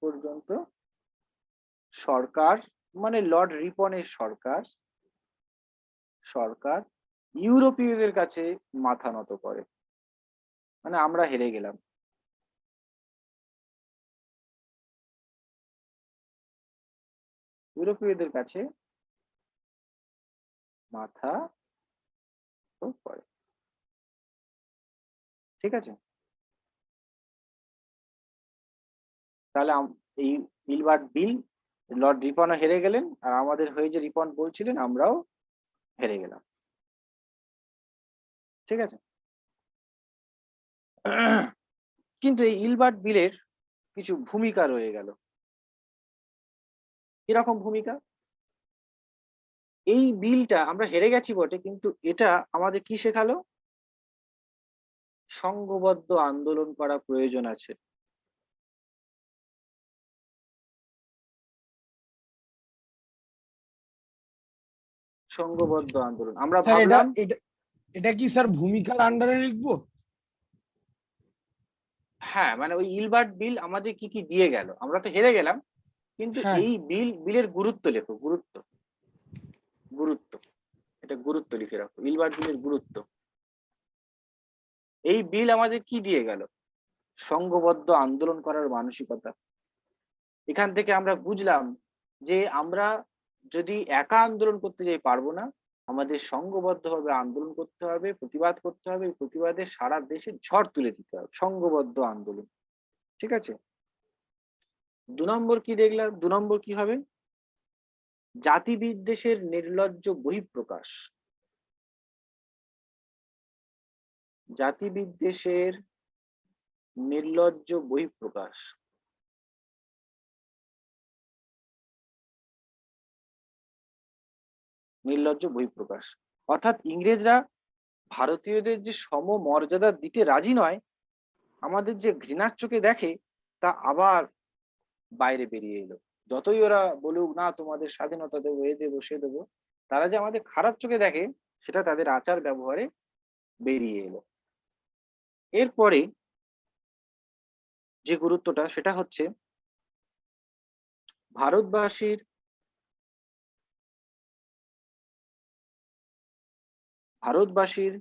পর্যন্ত সরকার, মানে লর্ড রিপনের সরকার ইউরোপীয়দের কাছে মাথা নত করে, মানে আমরা হেরে গেলাম। ইউরোপীয়দের কাছে মাথা করে। ঠিক আছে, তাহলে এই ইলবার্ট বিল, লর্ড রিপনও হেরে গেলেন, আর আমাদের হয়ে যে রিপন বলছিলেন আমরাও হেরে গেলাম। ঠিক আছে, কিন্তু এই ইলবার্ট বিলের কিছু ভূমিকা রয়ে গেল। কিরকম ভূমিকা? এই বিলটা আমরা হেরে গেছি বটে, কিন্তু এটা আমাদের কি শেখালো? সংঘবদ্ধ আন্দোলন করা প্রয়োজন আছে। সংঘবদ্ধ আন্দোলন আমরা স্যার এটা ভাবলাম। এটা এটা কি স্যার ভূমিকার আন্ডারে লিখবো? হ্যাঁ, মানে ওই ইলবার্ট বিল আমাদের কি কি দিয়ে গেল, আমরা তো হেরে গেলাম, কিন্তু হ্যাঁ। এই বিলের গুরুত্ব লেখো, গুরুত্ব, এটা গুরুত্ব লিখে রাখো, ইলবার্ট বিলের গুরুত্ব। এই বিল আমাদের কি দিয়ে গেল? সংঘবদ্ধ আন্দোলন করার মানসিকতা। এখান থেকে আমরা বুঝলাম যে আমরা যদি একা আন্দোলন করতে যাই পারবো না, আমাদের সংঘবদ্ধভাবে আন্দোলন করতে হবে, প্রতিবাদ করতে হবে, এই প্রতিবাদে সারা দেশে ঝড় তুলে দিতে হবে, সংঘবদ্ধ আন্দোলন। ঠিক আছে, 2 নম্বর কি দেখলাম? 2 নম্বর কি হবে? জাতি বিদ্বেষের নির্লজ্জ বহিঃপ্রকাশ। জাতি বিদ্বেষের নির্লজ্জ বহিঃপ্রকাশ। নির্লজ্জ বহিঃপ্রকাশ অর্থাৎ ইংরেজরা ভারতীয়দের যে সমমর্যাদা দিতে রাজি নয়, আমাদের যে ঘৃণার চোখে দেখে, তা আবার বাইরে বেরিয়ে এলো। যতই ওরা বলুক না তোমাদের স্বাধীনতা দেবো, এ দেবো সে দেবো, তারা যে আমাদের খারাপ চোখে দেখে সেটা তাদের আচার ব্যবহারে বেরিয়ে এলো। এরপরে যে গুরুত্বটা সেটা হচ্ছে ভারতবাসীর ভারতবাসীর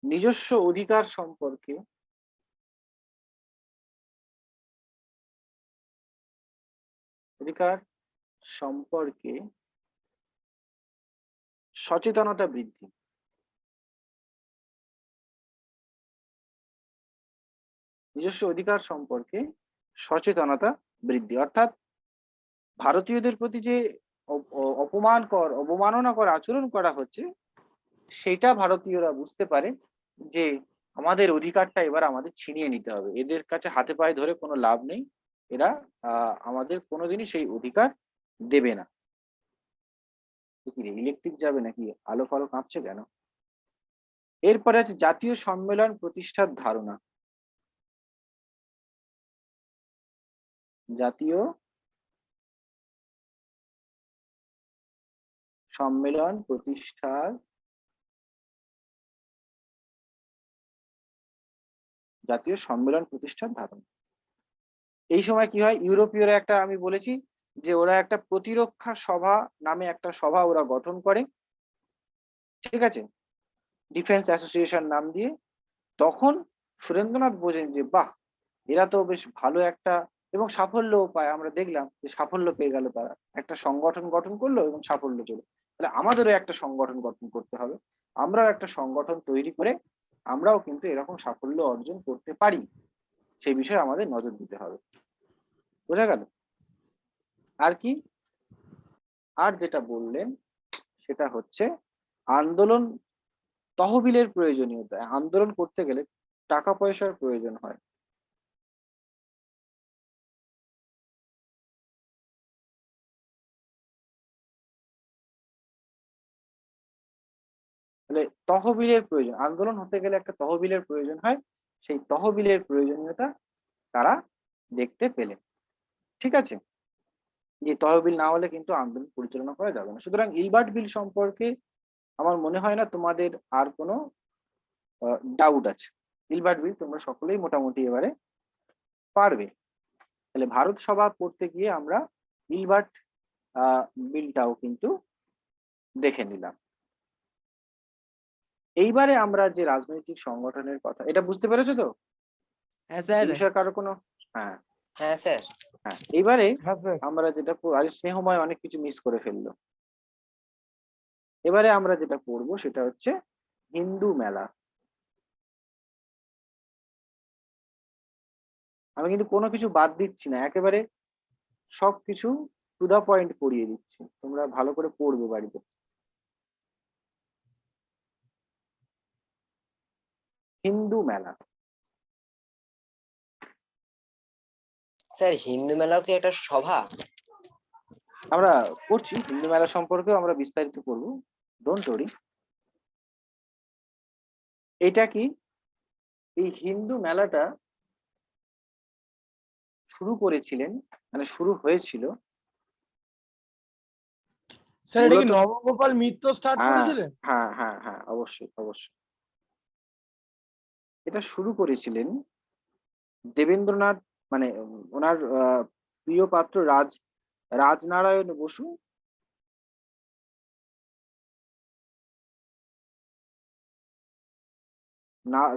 নিজস্ব অধিকার সম্পর্কে সচেতনতা বৃদ্ধি। নিজস্ব অধিকার সম্পর্কে সচেতনতা বৃদ্ধি, অর্থাৎ ভারতীয়দের প্রতি যে অবমাননাকর আচরণ করা হচ্ছে, সেটা ভারতীয়রা বুঝতে পারে যে আমাদের অধিকারটা এবার আমাদের ছিনিয়ে নিতে হবে। এদের কাছে হাতে পায়ে ধরে কোনো লাভ নেই, এরা আমাদের কোনোদিনই সেই অধিকার দেবে না। ইলেকট্রিক যাবে নাকি? আলো ফালো কাঁপছে কেন? এরপরে আছে জাতীয় সম্মেলন প্রতিষ্ঠার ধারণা। জাতীয় সম্মেলন প্রতিষ্ঠার ধারণা। এই সময় কি হয়, ইউরোপীয়রা একটা, আমি বলেছি যে ওরা একটা প্রতিরক্ষা সভা নামে একটা সভা ওরা গঠন করে, ঠিক আছে, ডিফেন্স অ্যাসোসিয়েশন নাম দিয়ে। তখন সুরেন্দ্রনাথ বোঝেন যে বাহ, এরা তো বেশ ভালো একটা, এবং সাফল্যও পায়। আমরা দেখলাম যে সাফল্য পেয়ে গেল, তারা একটা সংগঠন গঠন করলো এবং সাফল্য চলো, তাহলে আমাদেরও একটা সংগঠন গঠন করতে হবে, আমরাও একটা সংগঠন তৈরি করে আমরাও কিন্তু এরকম সাফল্য অর্জন করতে পারি, সেই বিষয়ে আমাদের নজর দিতে হবে। বোঝা গেল? আর কি? আর যেটা বললেন সেটা হচ্ছে আন্দোলন, তহবিলের প্রয়োজনীয়তা। আন্দোলন করতে গেলে টাকা পয়সার প্রয়োজন হয়। তাহলে তহবিলের প্রয়োজন, আন্দোলন হতে গেলে একটা তহবিলের প্রয়োজন হয়, সেই তহবিলের প্রয়োজনীয়তা তারা দেখতে পেলেন। ঠিক আছে, যে তহবিল না হলে কিন্তু আন্দোলন পরিচালনা করা যাবে না। সুতরাং ইলবার্ট বিল সম্পর্কে আমার মনে হয় না তোমাদের আর কোনো ডাউট আছে। ইলবার্ট বিল তোমরা সকলেই মোটামুটি এবারে পারবে। তাহলে ভারত সভা পড়তে গিয়ে আমরা ইলবার্ট বিলটাও কিন্তু দেখে নিলাম। এইবারে আমরা যে রাজনৈতিক সংগঠনের কথা, এটা বুঝতে পেরেছো তো? হ্যাঁ স্যার। এই বিষয়ে কারো কোনো? হ্যাঁ হ্যাঁ স্যার। হ্যাঁ, এইবারে হ্যাঁ স্যার। আমরা যেটা আজ স্নেহময় অনেক কিছু মিস করে ফেললো। এবারে আমরা যেটা পড়বো সেটা হচ্ছে হিন্দু মেলা। আমি কিন্তু কোনো কিছু বাদ দিচ্ছি না, একেবারে সবকিছু টু দা পয়েন্ট পড়িয়ে দিচ্ছি, তোমরা ভালো করে পড়বে বাড়িতে। হিন্দু মেলা। স্যার হিন্দু মেলাও কি একটা সভা? আমরা পড়ছি হিন্দু মেলা সম্পর্কেও আমরা বিস্তারিত পড়বো, ডোন্ট ওয়ারি। এটা কি, এই হিন্দু মেলাটা শুরু করেছিলেন, মানে শুরু হয়েছিল স্যার এটা কি মূলত, নবগোপাল মিত্র স্টার্ট হ্যাঁ করেছিলেন? হ্যাঁ হ্যাঁ হ্যাঁ, অবশ্যই অবশ্যই। এটা শুরু করেছিলেন দেবেন্দ্রনাথ, মানে ওনার প্রিয় পাত্র রাজনারায়ণ বসু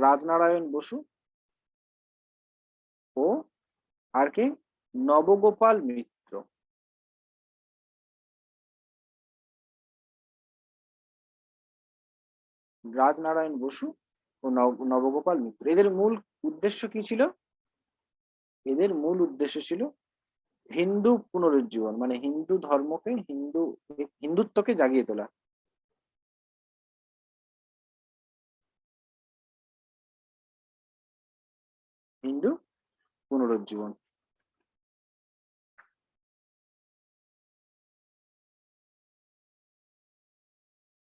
রাজনারায়ণ বসু ও আর কে, নবগোপাল মিত্র। রাজনারায়ণ বসু ও নবগোপাল মিত্র, এদের মূল উদ্দেশ্য কি ছিল? এদের মূল উদ্দেশ্য ছিল হিন্দু পুনরুজ্জীবন, মানে হিন্দু ধর্মকে, হিন্দুত্বকে জাগিয়ে তোলা। হিন্দু পুনরুজ্জীবন।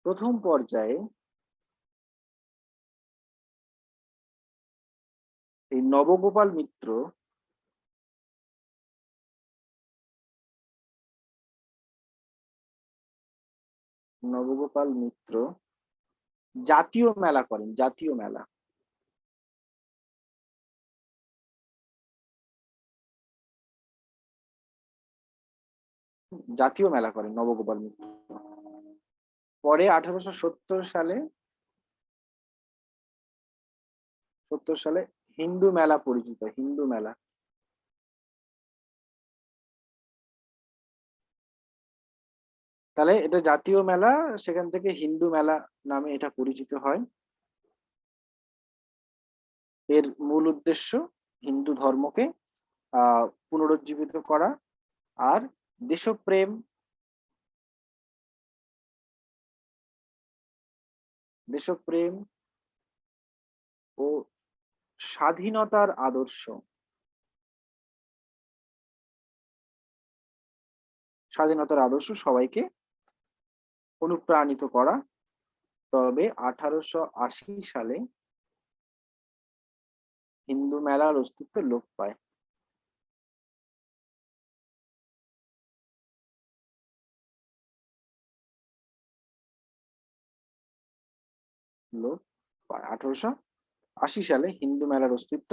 প্রথম পর্যায়ে এই নবগোপাল মিত্র নবগোপাল মিত্র জাতীয় মেলা করেন, জাতীয় মেলা। জাতীয় মেলা করেন নবগোপাল মিত্র। পরে 1870 সালে হিন্দু মেলা পরিচিত, হিন্দু মেলা। তাহলে এটা জাতীয় মেলা, সেখান থেকে হিন্দু মেলা নামে এটা পরিচিত হয়। এর মূল উদ্দেশ্য হিন্দু ধর্মকে পুনরুজ্জীবিত করা আর দেশপ্রেম, দেশপ্রেম ও স্বাধীনতার আদর্শ, স্বাধীনতার আদর্শ সবাইকে অনুপ্রাণিত করা। তবে 1880 সালে হিন্দু মেলার অস্তিত্ব লোপ পায়। লোপ পায় 1880 সালে হিন্দু মেলার অস্তিত্ব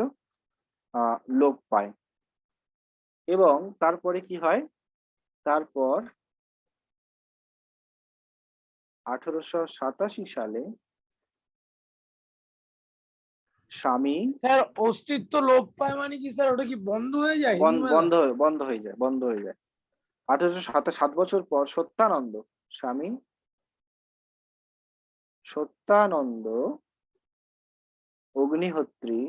লোপ পায়। এবং তারপরে কি হয়, তারপর 1887 সালে স্বামী স্যার অস্তিত্ব লোপ পায় মানে কি স্যার, ওটা কি বন্ধ হয়ে যায় হিন্দু মেলা? বন্ধ হয়ে যায়, বন্ধ হয়ে যায়। 1807 বছর পর সত্যানন্দ, স্বামী সত্যানন্দ অগ্নিহোত্রী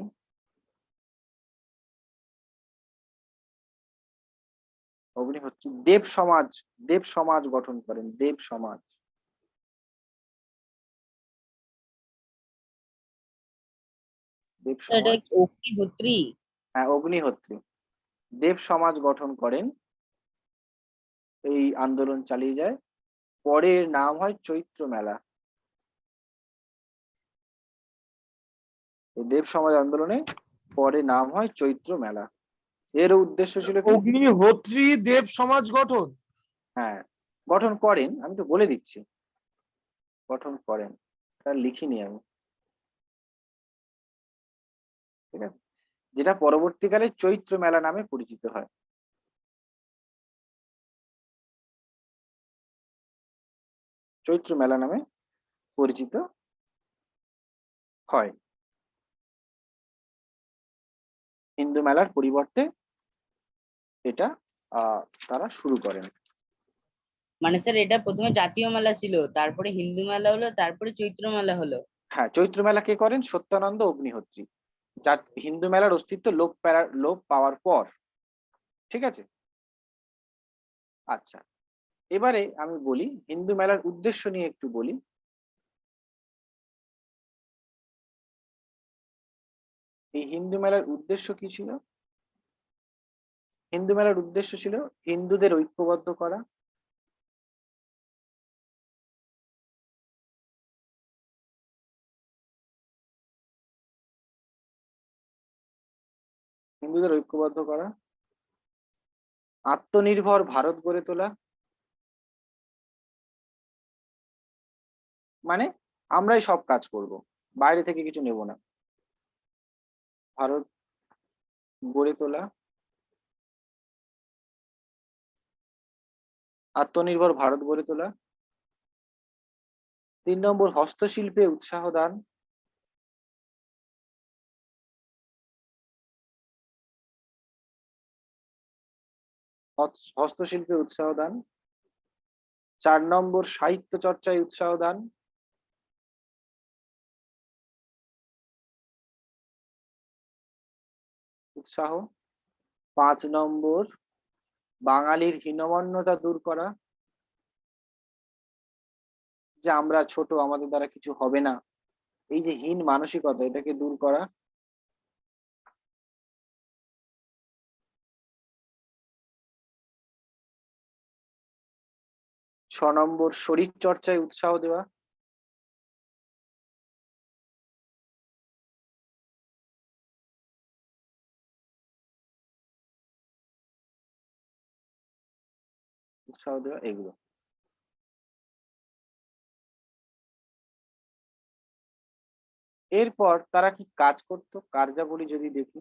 দেব সমাজ গঠন করেন, দেব সমাজ। দেব এটা সমাজ, কি অগ্নিহোত্রী? হ্যাঁ অগ্নিহোত্রী দেব সমাজ গঠন করেন, এই আন্দোলন চালিয়ে যায়। পরে এর নাম হয় চৈত্র মেলা। এই দেব সমাজ আন্দোলনে পরে নাম হয় চৈত্র মেলা। এর উদ্দেশ্য ছিল কি, অগ্নিহোত্রী দেব সমাজ গঠন। হ্যাঁ গঠন করেন, আমি তো বলে দিচ্ছি, গঠন করেন, তার লিখিনি আমি, ঠিক আছে, যেটা পরবর্তীকালে চৈত্র মেলা নামে পরিচিত হয়। চৈত্র মেলা নামে পরিচিত হয়। হিন্দু মেলার পরিবর্তে এটা তারা শুরু করেন। মানে স্যার এটা প্রথমে জাতীয় মেলা ছিল, তারপরে হিন্দু মেলা হলো, তারপরে চৈত্র মেলা হলো। হ্যাঁ চৈত্র মেলা কে করেন, সত্যানন্দ অগ্নিহোত্রী। যা হিন্দু মেলার অস্তিত্ব লোপ পাওয়ার পর, ঠিক আছে। আচ্ছা, এবারে আমি বলি হিন্দু মেলার উদ্দেশ্য নিয়ে একটু বলি। এই হিন্দু মেলার উদ্দেশ্য কি ছিল? হিন্দু মেলার উদ্দেশ্য ছিল হিন্দুদের ঐক্যবদ্ধ করা, হিন্দুদের ঐক্যবদ্ধ করা, আত্মনির্ভর ভারত গড়ে তোলা, মানে আমরাই সব কাজ করব, বাইরে থেকে কিছু নেব না, ভারত গড়ে তোলা, আত্মনির্ভর ভারত গড়ে তোলা। 3 নম্বর হস্তশিল্পে উৎসাহ দান, হস্তশিল্পে উৎসাহ দান। 4 নম্বর সাহিত্য চর্চায় উৎসাহ দান। উৎসাহ। 5 নম্বর বাঙালির হীনমন্যতা দূর করা, যে আমরা ছোট, আমাদের দ্বারা কিছু হবে না, এই যে হীন মানসিকতা, এটাকে দূর করা। 6 নম্বর শরীর চর্চায় উৎসাহ দেওয়া। 'উৎসাহ দেওয়া এগুলো। এরপর তারা কি কাজ করতো কার্যাবলী যদি দেখি,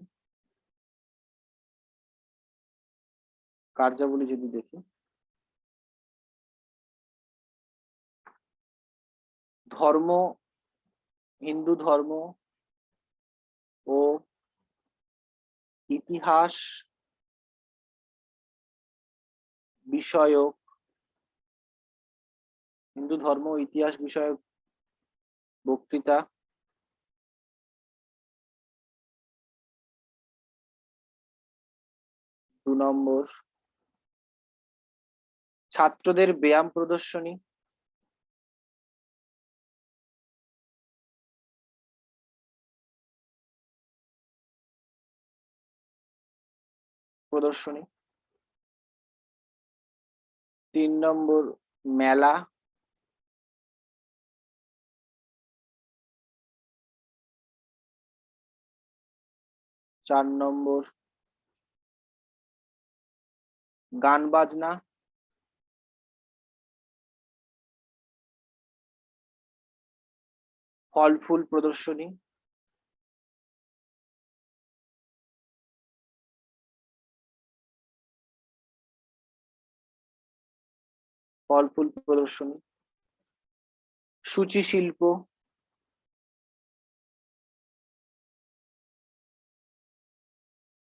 কার্যাবলী যদি দেখি, ধর্ম, হিন্দু ধর্ম ও ইতিহাস বিষয়ক, হিন্দু ধর্ম ও ইতিহাস বিষয়ক বক্তৃতা, 2 নম্বর ছাত্রদের ব্যায়াম প্রদর্শনী, প্রদর্শনী, 3 নম্বর মেলা, 4 নম্বর গান বাজনা, 'ফল ফুল প্রদর্শনী, 'ফল ফুল প্রদর্শনী, সূচি শিল্প,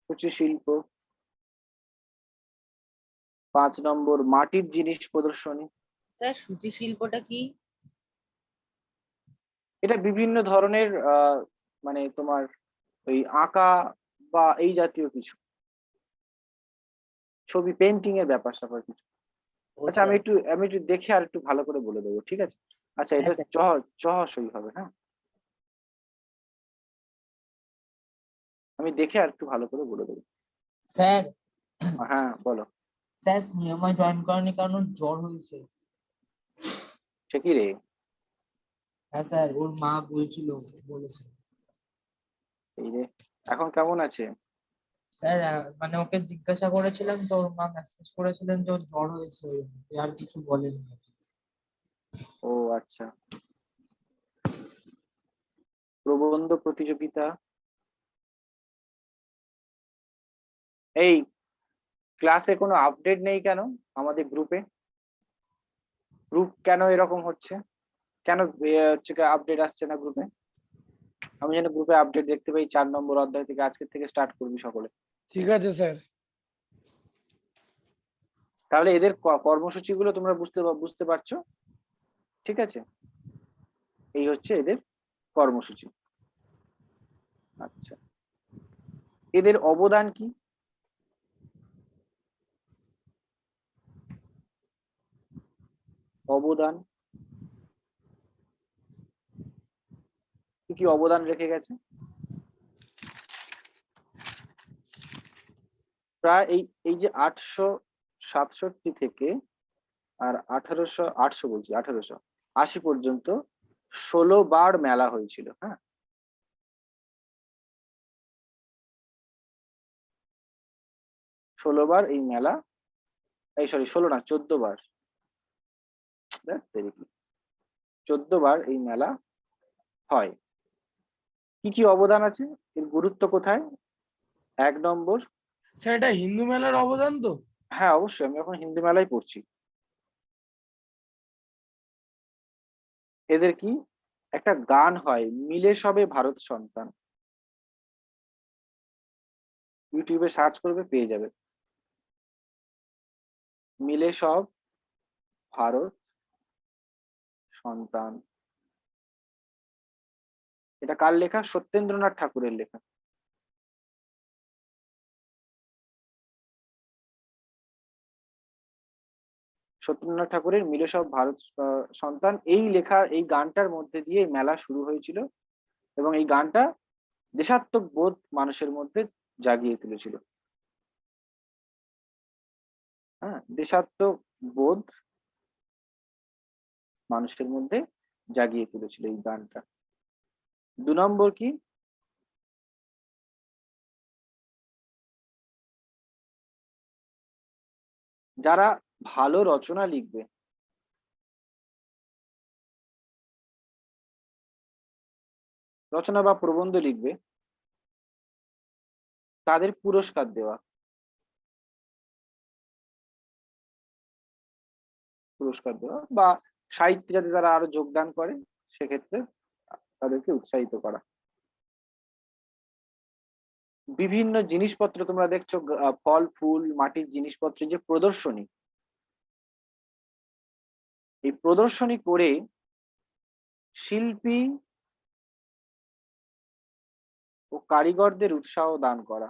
সূচি শিল্প, 5 নম্বর মাটির জিনিস প্রদর্শনী। স্যার সূচি শিল্পটা কি? এটা বিভিন্ন ধরনের মানে তোমার ওই আঁকা বা এই জাতীয় কিছু ছবি পেন্টিং এর ব্যাপার স্যাপার কিছু। ও আচ্ছা আমি স্যার, একটু দেখে আর একটু ভালো করে বলে দেবো, ঠিক আছে? আচ্ছা হ্যাঁ এটা স্যার। চহসই হবে, হ্যাঁ আমি দেখে আর একটু ভালো করে বলে দেবো। স্যার হ্যাঁ বলো। স্যার সিনেমায় জয়েন করেনি কারণ ওর জ্বর হয়েছে। সে কি রে? হ্যাঁ স্যার, ওর মা বলছিল, বলেছে। এই রে, এখন কেমন আছে? স্যার মানে ওকে জিজ্ঞাসা করেছিলাম তো ওর মা মেসেজ করেছিলেন যে ওর জ্বর হয়েছে, আর কিছু বলেননি। ও আচ্ছা। প্রবন্ধ প্রতিযোগিতা, এই ক্লাসে কোনো আপডেট নেই কেন? আমাদের গ্রুপে কেন এরকম হচ্ছে? কেন হচ্ছে আপডেট আসছে না গ্রুপে? আমি যেন গ্রুপে আপডেট দেখতে পাই। 4 নম্বর অধ্যায় থেকে আজকের থেকে স্টার্ট করবি সকলে। ঠিক আছে স্যার। তাহলে এদের কর্মসূচিগুলো তোমরা বুঝতে পারছো, ঠিক আছে? এই হচ্ছে এদের কর্মসূচি। আচ্ছা, এদের অবদান কি? অবদান কি কি অবদান রেখে গেছে? প্রায় এই যে 867 থেকে আর 1880 পর্যন্ত 16 বার মেলা হয়েছিল, হ্যাঁ 16 বার এই মেলা, এই সরি 16 না 14 বার, 14 বার এই মেলা হয়। কি কি অবদান আছে, এর গুরুত্ব কোথায়? 1 নম্বর, স্যার এটা হিন্দু মেলার অবদান তো? হ্যাঁ অবশ্যই আমি এখন হিন্দু মেলায় পড়ছি। এদের কি একটা গান হয়, মিলে সবে ভারত সন্তান, ইউটিউবে সার্চ করবে পেয়ে যাবে, মিলে সব ভারত সন্তান। এটা কার লেখা? সত্যেন্দ্রনাথ ঠাকুরের লেখা। সত্যেন্দ্রনাথ ঠাকুরের মিলে সব ভারত সন্তান, এই লেখা এই গানটার মধ্যে দিয়ে মেলা শুরু হয়েছিল এবং এই গানটা দেশাত্মক বোধ মানুষের মধ্যে জাগিয়ে তুলেছিল। হ্যাঁ, দেশাত্মক বোধ মানুষের মধ্যে জাগিয়ে তুলেছিল এই গানটা। 2 নম্বর কি? যারা ভালো রচনা লিখবে, রচনা বা প্রবন্ধ লিখবে তাদের পুরস্কার দেওয়া, বা সাহিত্যে যাতে তারা আরো যোগদান করে সেক্ষেত্রে তাদেরকে উৎসাহিত করা। বিভিন্ন জিনিসপত্র তোমরা দেখছো, ফল ফুল মাটির জিনিসপত্রের যে প্রদর্শনী, এই প্রদর্শনী করে শিল্পী ও কারিগরদের উৎসাহ দান করা।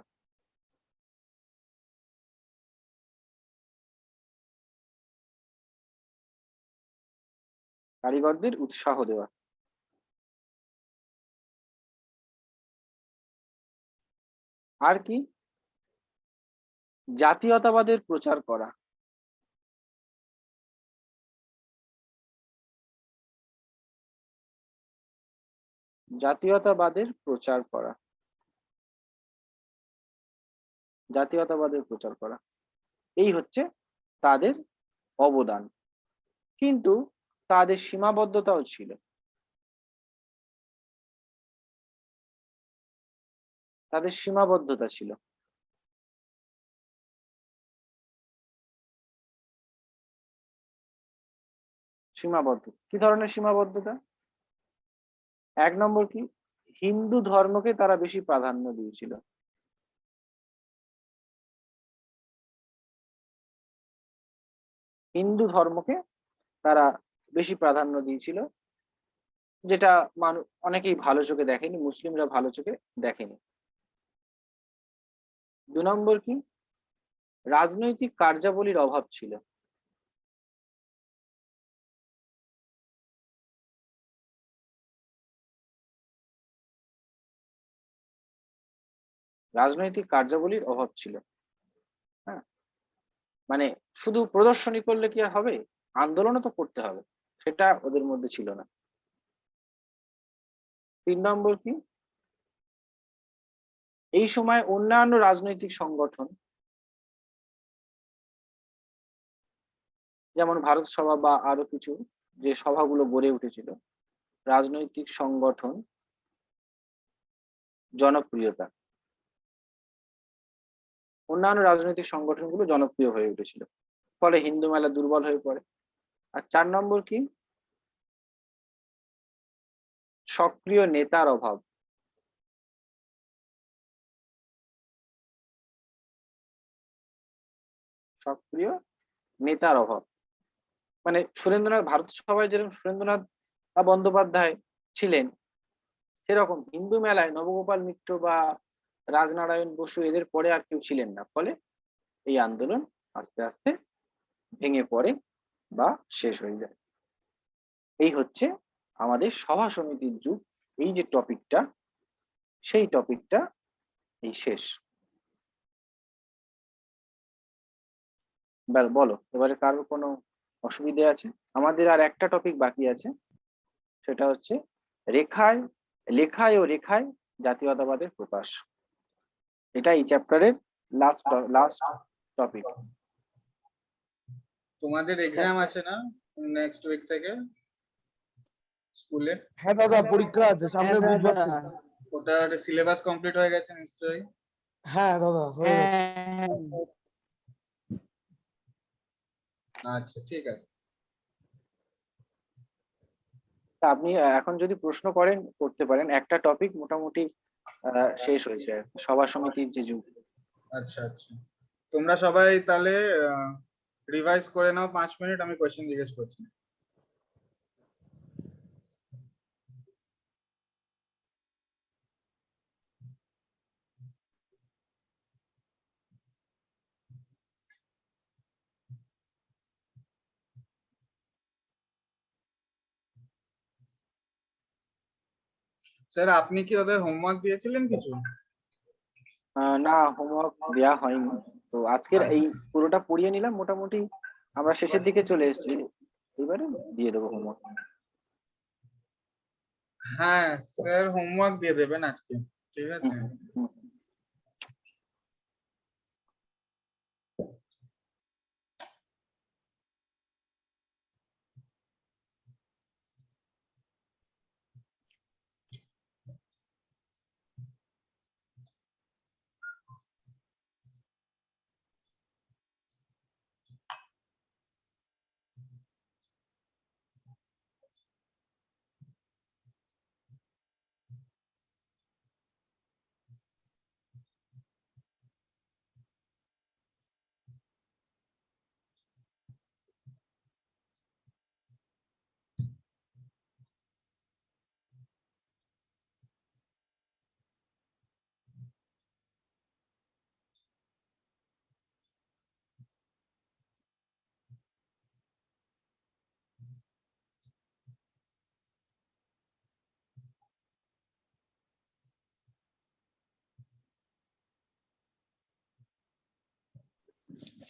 কারিগরদের উৎসাহ দেওয়া। আর কি? জাতীয়তাবাদের প্রচার করা। জাতীয়তাবাদের প্রচার করা, জাতীয়তাবাদের প্রচার করা, এই হচ্ছে তাদের অবদান। কিন্তু তাদের সীমাবদ্ধতাও ছিল। তাদের সীমাবদ্ধতা ছিল। সীমাবদ্ধ কি ধরনের সীমাবদ্ধতা? এক নম্বর কি, হিন্দু ধর্মকে তারা বেশি প্রাধান্য দিয়েছিল। হিন্দু ধর্মকে তারা বেশি প্রাধান্য দিয়েছিল, যেটা মানুষ অনেকেই ভালো চোখে দেখেনি, মুসলিমরা ভালো চোখে দেখেনি। দু নম্বর কি, রাজনৈতিক কার্যাবলীর অভাব ছিল। রাজনৈতিক কার্যাবলীর অভাব ছিল। হ্যাঁ, মানে শুধু প্রদর্শনী করলে কি আর হবে, আন্দোলনও তো করতে হবে, সেটা ওদের মধ্যে ছিল না। তিন নম্বর কি, এই সময় অন্যান্য রাজনৈতিক সংগঠন যেমন ভারত সভা বা আরো কিছু যে সভাগুলো গড়ে উঠেছিল, রাজনৈতিক সংগঠন জনপ্রিয়তা, অন্যান্য রাজনৈতিক সংগঠনগুলো জনপ্রিয় হয়ে উঠেছিল, ফলে হিন্দু মেলা দুর্বল হয়ে পড়ে। আর চার নম্বর কি, সক্রিয় নেতার অভাব। সক্রিয় নেতার অভাব মানে সুরেন্দ্রনাথ, ভারত সভায় যেরকম সুরেন্দ্রনাথ বন্দ্যোপাধ্যায় ছিলেন, সেরকম হিন্দু মেলায় নবগোপাল মিত্র বা রাজনারায়ণ বসু এদের পরে আর কেউ ছিলেন না, ফলে এই আন্দোলন আস্তে আস্তে ভেঙে পড়ে বা শেষ হয়ে যায়। এই হচ্ছে আমাদের সভা সমিতির যুগ। এই যে টপিকটা, সেই টপিকটা এই শেষ। বলো এবারে কারোর কোনো অসুবিধা আছে? আমাদের আর একটা টপিক বাকি আছে, সেটা হচ্ছে রেখায়, লেখায় ও রেখায় জাতীয়তাবাদের প্রকাশ। এটা এই চ্যাপ্টারের লাস্ট টপিক। তোমাদের এক্সাম আছে না নেক্সট উইক থেকে স্কুলে? হ্যাঁ দাদা, পরীক্ষা আছে সামনে হ্যাঁ বুধবার দাদা। থেকে। ওটার সিলেবাস কমপ্লিট হয়ে গেছে নিশ্চয়ই? হ্যাঁ দাদা, হয়ে গেছে। হ্যাঁ, আচ্ছা ঠিক আছে। তা আপনি এখন যদি প্রশ্ন করেন করতে পারেন, একটা টপিক মোটামুটি শেষ হয়েছে সভা সমিতির যে যুগ। আচ্ছা আচ্ছা, তোমরা সবাই তাহলে রিভাইজ করে নাও 5 মিনিট, আমি কোশ্চেন জিজ্ঞেস করছি। স্যার আপনি কি ওদের হোমওয়ার্ক দিয়েছিলেন কিছু? না, হোমওয়ার্ক দেওয়া হয়নি। তো আজকের এই পুরোটা পড়িয়ে নিলাম, মোটামুটি আমরা শেষের দিকে চলে এসেছি, এবারে দিয়ে দেবো হোমওয়ার্ক। হ্যাঁ স্যার, হোমওয়ার্ক দিয়ে দেবেন আজকে, ঠিক আছে?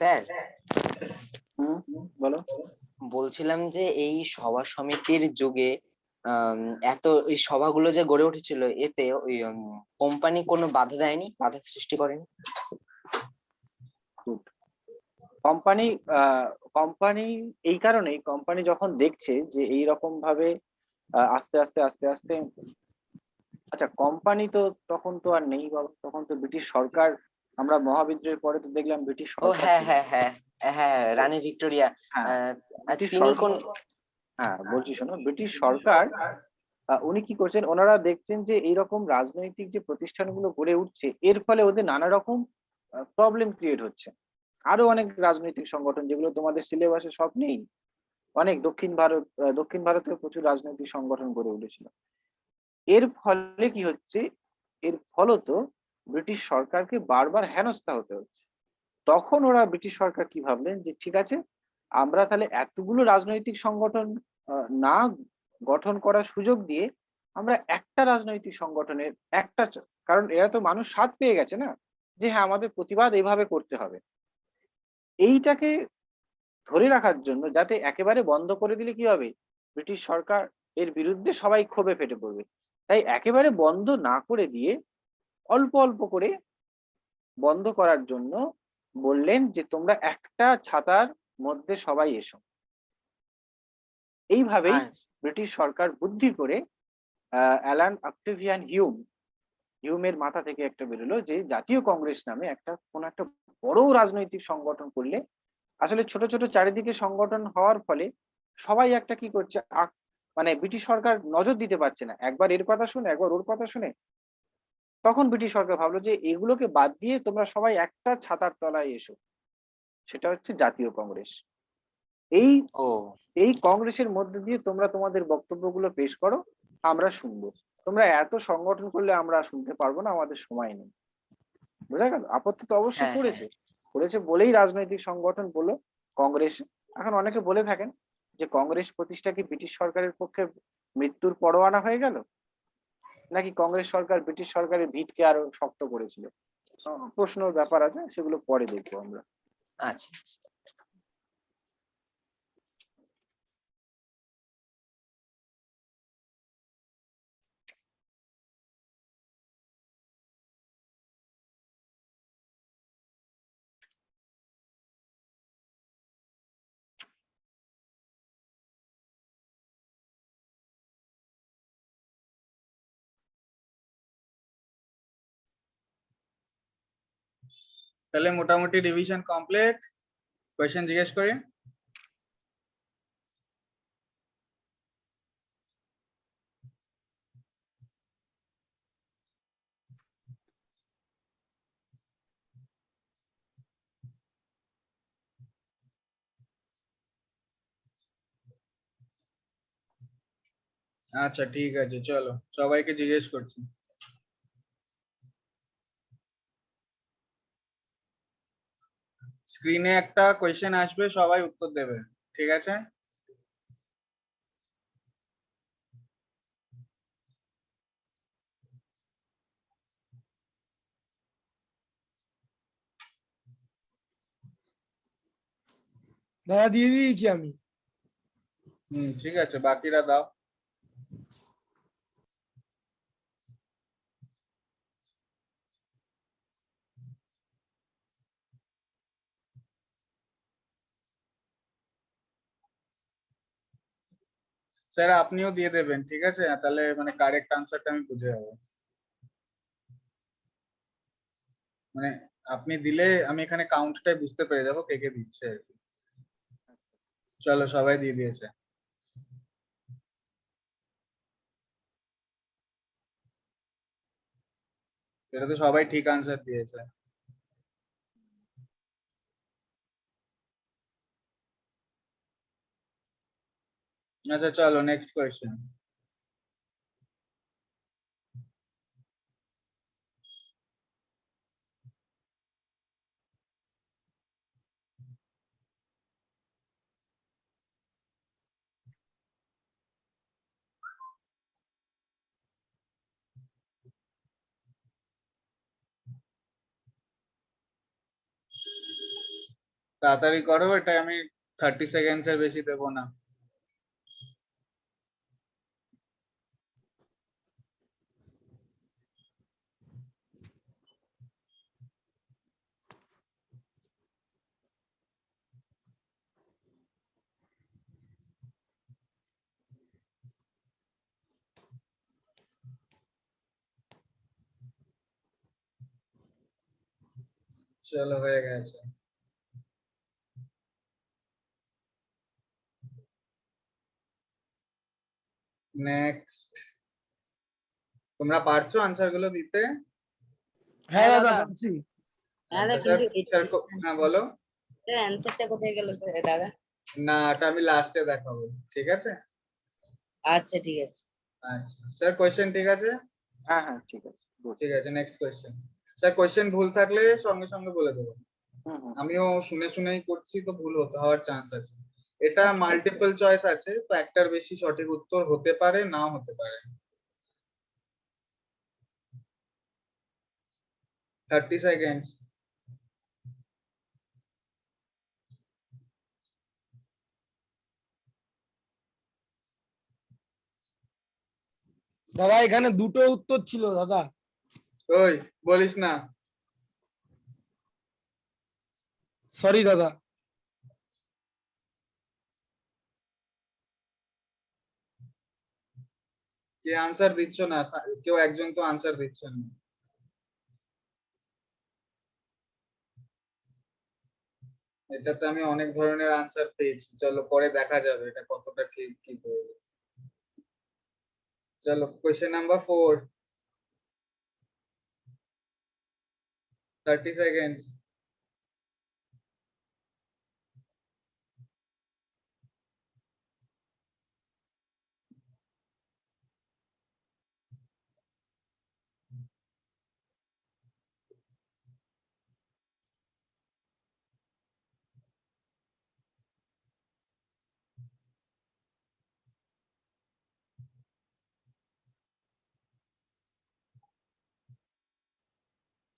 স্যার হুম, বলো। বলছিলাম যে এই সভা সমিতির যুগে এত এই সভাগুলো যে গড়ে উঠেছিল এতে ওই কোম্পানি কোনো বাধা দেয়নি, বাধা সৃষ্টি করেনি? কোম্পানি কোম্পানি এই কারণেই, কোম্পানি যখন দেখছে যে এই রকম ভাবে আস্তে আস্তে আস্তে আস্তে, আচ্ছা কোম্পানি তো তখন তো আর নেই বাবা, তখন তো ব্রিটিশ সরকার, আমরা মহাবিদ্রোহের পরে তো দেখলাম ব্রিটিশ ও সরকার হ্যাঁ ছিল। হ্যাঁ হ্যাঁ হ্যাঁ, রানী ভিক্টোরিয়া। হ্যাঁ, আর ব্রিটিশ তিনি সরকার, কোন হ্যাঁ বলছি শোনো, ব্রিটিশ সরকার উনি কি করছেন, ওনারা দেখছেন যে এইরকম রাজনৈতিক যে প্রতিষ্ঠানগুলো গড়ে উঠছে এর ফলে ওদের নানা রকম প্রবলেম ক্রিয়েট হচ্ছে। আরো অনেক রাজনৈতিক সংগঠন যেগুলো তোমাদের সিলেবাসে সব নেই, অনেক দক্ষিণ ভারতেও প্রচুর রাজনৈতিক সংগঠন গড়ে উঠেছিল। এর ফলে কি হচ্ছে, এর ফলত ব্রিটিশ সরকারকে বারবার হেনস্থা হতে হচ্ছে। তখন ওরা ব্রিটিশ সরকার কি ভাবলেন যে ঠিক আছে, আমরা তাহলে এতগুলো রাজনৈতিক সংগঠন না গঠন করার সুযোগ দিয়ে আমরা একটা রাজনৈতিক সংগঠনের কারণ এরা তো মানুষ স্বাদ পেয়ে গেছে না, যে হ্যাঁ আমাদের প্রতিবাদ এইভাবে করতে হবে, এইটাকে ধরে রাখার জন্য, যাতে একেবারে বন্ধ করে দিলে কি হবে, ব্রিটিশ সরকার এর বিরুদ্ধে সবাই ক্ষোভে ফেটে পড়বে। তাই একেবারে বন্ধ না করে দিয়ে অল্প অল্প করে বন্ধ করার জন্য বললেন যে তোমরা একটা ছাতার মধ্যে সবাই এসো। এইভাবেই আচ্ছা ব্রিটিশ সরকার বুদ্ধি করে অ্যালান অক্টেভিয়ান হিউমের মাথা থেকে একটা বেরোলো যে জাতীয় কংগ্রেস নামে কোন একটা বড় রাজনৈতিক সংগঠন করলে, আসলে ছোট ছোট চারিদিকে সংগঠন হওয়ার ফলে সবাই একটা কি করছে, মানে ব্রিটিশ সরকার নজর দিতে পারছে না, একবার এর কথা শুনে একবার ওর কথা শুনে। তখন ব্রিটিশ সরকার ভাবলো যে এগুলোকে বাদ দিয়ে তোমরা সবাই একটা ছাতার তলায় এসো, সেটা হচ্ছে জাতীয় কংগ্রেস। এই ও এই কংগ্রেসের মধ্যে দিয়ে তোমরা তোমাদের বক্তব্যগুলো পেশ করো, আমরা শুনবো। তোমরা এত সংগঠন করলে আমরা শুনতে পারবো না, আমাদের সময় নেই। বোঝা গেল? আপত্তি তো অবশ্যই হ্যাঁ হ্যাঁ করেছে বলেই রাজনৈতিক সংগঠন বলো কংগ্রেস। এখন অনেকে বলে থাকেন যে কংগ্রেস প্রতিষ্ঠা কি ব্রিটিশ সরকারের পক্ষে মৃত্যুর পরোয়ানা হয়ে গেল, নাকি কংগ্রেস সরকার ব্রিটিশ সরকারের ভিতকে আরো শক্ত করেছিল? প্রশ্নের ব্যাপার আছে, সেগুলো পরে দেখবো আমরা। আচ্ছা আচ্ছা। তাহলে মোটামুটি রিভিশন কমপ্লিট। কোয়েশ্চেন জিজ্ঞেস করি। আচ্ছা ঠিক আছে, চলো সবাইকে জিজ্ঞেস করছি। স্ক্রিনে একটা কোয়েশ্চেন আসবে, সবাই উত্তর দেবে, ঠিক আছে? দাদা দিয়ে দিয়েছি আমি। ঠিক আছে, বাকিরা দাও। স্যার আপনিও দিয়ে দেবেন, ঠিক আছে? তাহলে মানে কারেক্ট আনসারটা আমি বুঝে যাবো। মানে আপনি দিলে আমি এখানে কাউন্টটাই বুঝতে পেরে যাবো কে কে দিচ্ছে আর কি। চলো সবাই দিয়ে দিয়েছে। সেটা তো সবাই ঠিক আনসার দিয়েছে। আচ্ছা চলো নেক্সট কোয়েশ্চেন। তাড়াতাড়ি করো, এটা আমি 30 সেকেন্ডস এর বেশি দেবো না। চলো হয়ে গেছে। নেক্সট, তোমরা পারছো আনসার গুলো দিতে? হ্যাঁ হ্যাঁ দাদা দাদা। পাচ্ছি। হ্যাঁ দাদা, স্যার, কিন্তু স্যার হ্যাঁ বলো। এটার অ্যান্সারটা কোথায় গেল স্যার দাদা? না, এটা আমি লাস্টে দেখাবো, ঠিক আছে? আচ্ছা ঠিক আছে। আচ্ছা স্যার, কোয়েশ্চেন ঠিক আছে? হ্যাঁ হ্যাঁ ঠিক আছে, good. ঠিক আছে, নেক্সট কোয়েশ্চেন। স্যার কোয়েশ্চেন ভুল থাকলে সঙ্গে সঙ্গে বলে দেবো। হুম হুম আমিও শুনে শুনেই করছি, তো ভুল হওয়ার চান্স আছে। এটা মাল্টিপল চয়েস আছে, তো একটার বেশি সঠিক উত্তর হতে পারে, নাও হতে পারে। 30 সেকেন্ডস। দাদা এখানে দুটো উত্তর ছিল দাদা। ওই বলিস না। সরি দাদা। কে আনসার দিচ্ছ না? কেউ একজন তো আনসার দিচ্ছেন না। এটাতে আমি অনেক ধরনের আনসার পেয়েছি, চলো পরে দেখা যাবে এটা কতটা ঠিক কি করবে। চলো কোয়েশ্চেন নাম্বার 4, 30 সেকেন্ডস।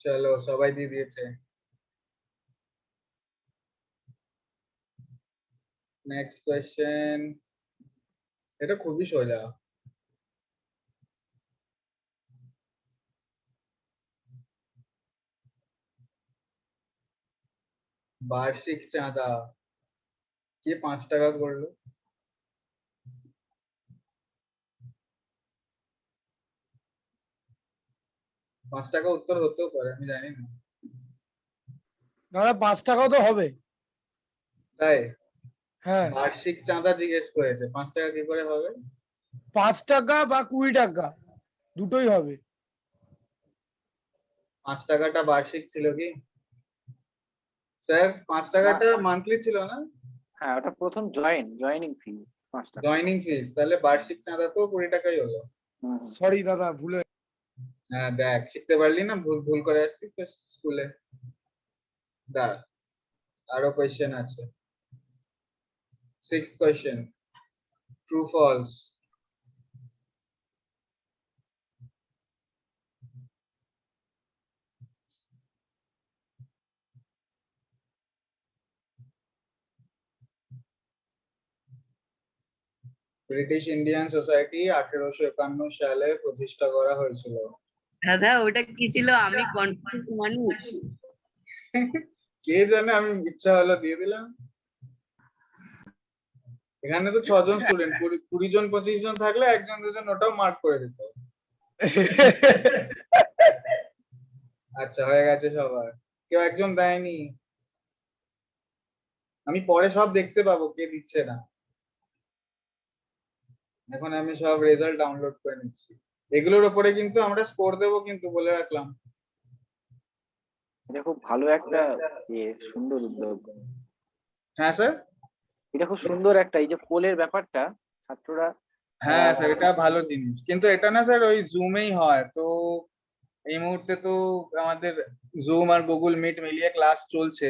চলো সবাই দিয়ে দিয়েছে। নেক্সট কোয়েশ্চেন, এটা খুবই সোজা। বার্ষিক চাঁদা কে 5 টাকা করলো? 5 টাকা উত্তর হতেও পারে, আমি জানি না। দাদা 5 টাকাও তো হবে। তাই? হ্যাঁ, বার্ষিক চাঁদা জিজ্ঞেস করেছে, 5 টাকা কি করে হবে? 5 টাকা বা 20 টাকা দুটোই হবে। 5 টাকাটা বার্ষিক ছিল কি স্যার? 5 টাকাটা মান্থলি ছিল না? হ্যাঁ, ওটা প্রথম জয়েনিং ফিস 5 টাকা। জয়নিং ফিস, তাহলে বার্ষিক চাঁদা তো 20 টাকাই হলো। হুম হুম। সরি দাদা ভুলে। হ্যাঁ দেখ, শিখতে পারলি না, ভুল ভুল করে আসছিস তো স্কুলে। দাঁড়া, আরো কোয়েশ্চেন আছে। 6th question, true false. British Indian society 1851 সালে প্রতিষ্ঠা করা হয়েছিল। দাদা ওটা কি ছিল? আমি কনফিউজ মানুষ। কে জানে, আমি ইচ্ছা হলো দিয়ে দিলাম। এখানে তো 6 জন স্টুডেন্ট, 20 জন 25 জন থাকলে একজন দুজন ওটাও মার্ক করে দিত। আচ্ছা হয়ে গেছে সবার, কেউ একজন দেয়নি। আমি পরে সব দেখতে পাবো কে দিচ্ছে না। এখন আমি সব রেজাল্ট ডাউনলোড করে নিচ্ছি। এগুলোর উপরে কিন্তু আমরা স্কোর দেবো, কিন্তু বলে রাখলাম। এটা খুব ভালো একটা সুন্দর উদ্যোগ। হ্যাঁ স্যার। এটা খুব সুন্দর একটা, এই যে পোলের ব্যাপারটা ছাত্ররা। হ্যাঁ স্যার, এটা ভালো জিনিস, কিন্তু এটা না স্যার ওই জুমেই হয় তো। এই মুহূর্তে তো আমাদের জুম আর গুগল মিট মিলিয়ে ক্লাস চলছে,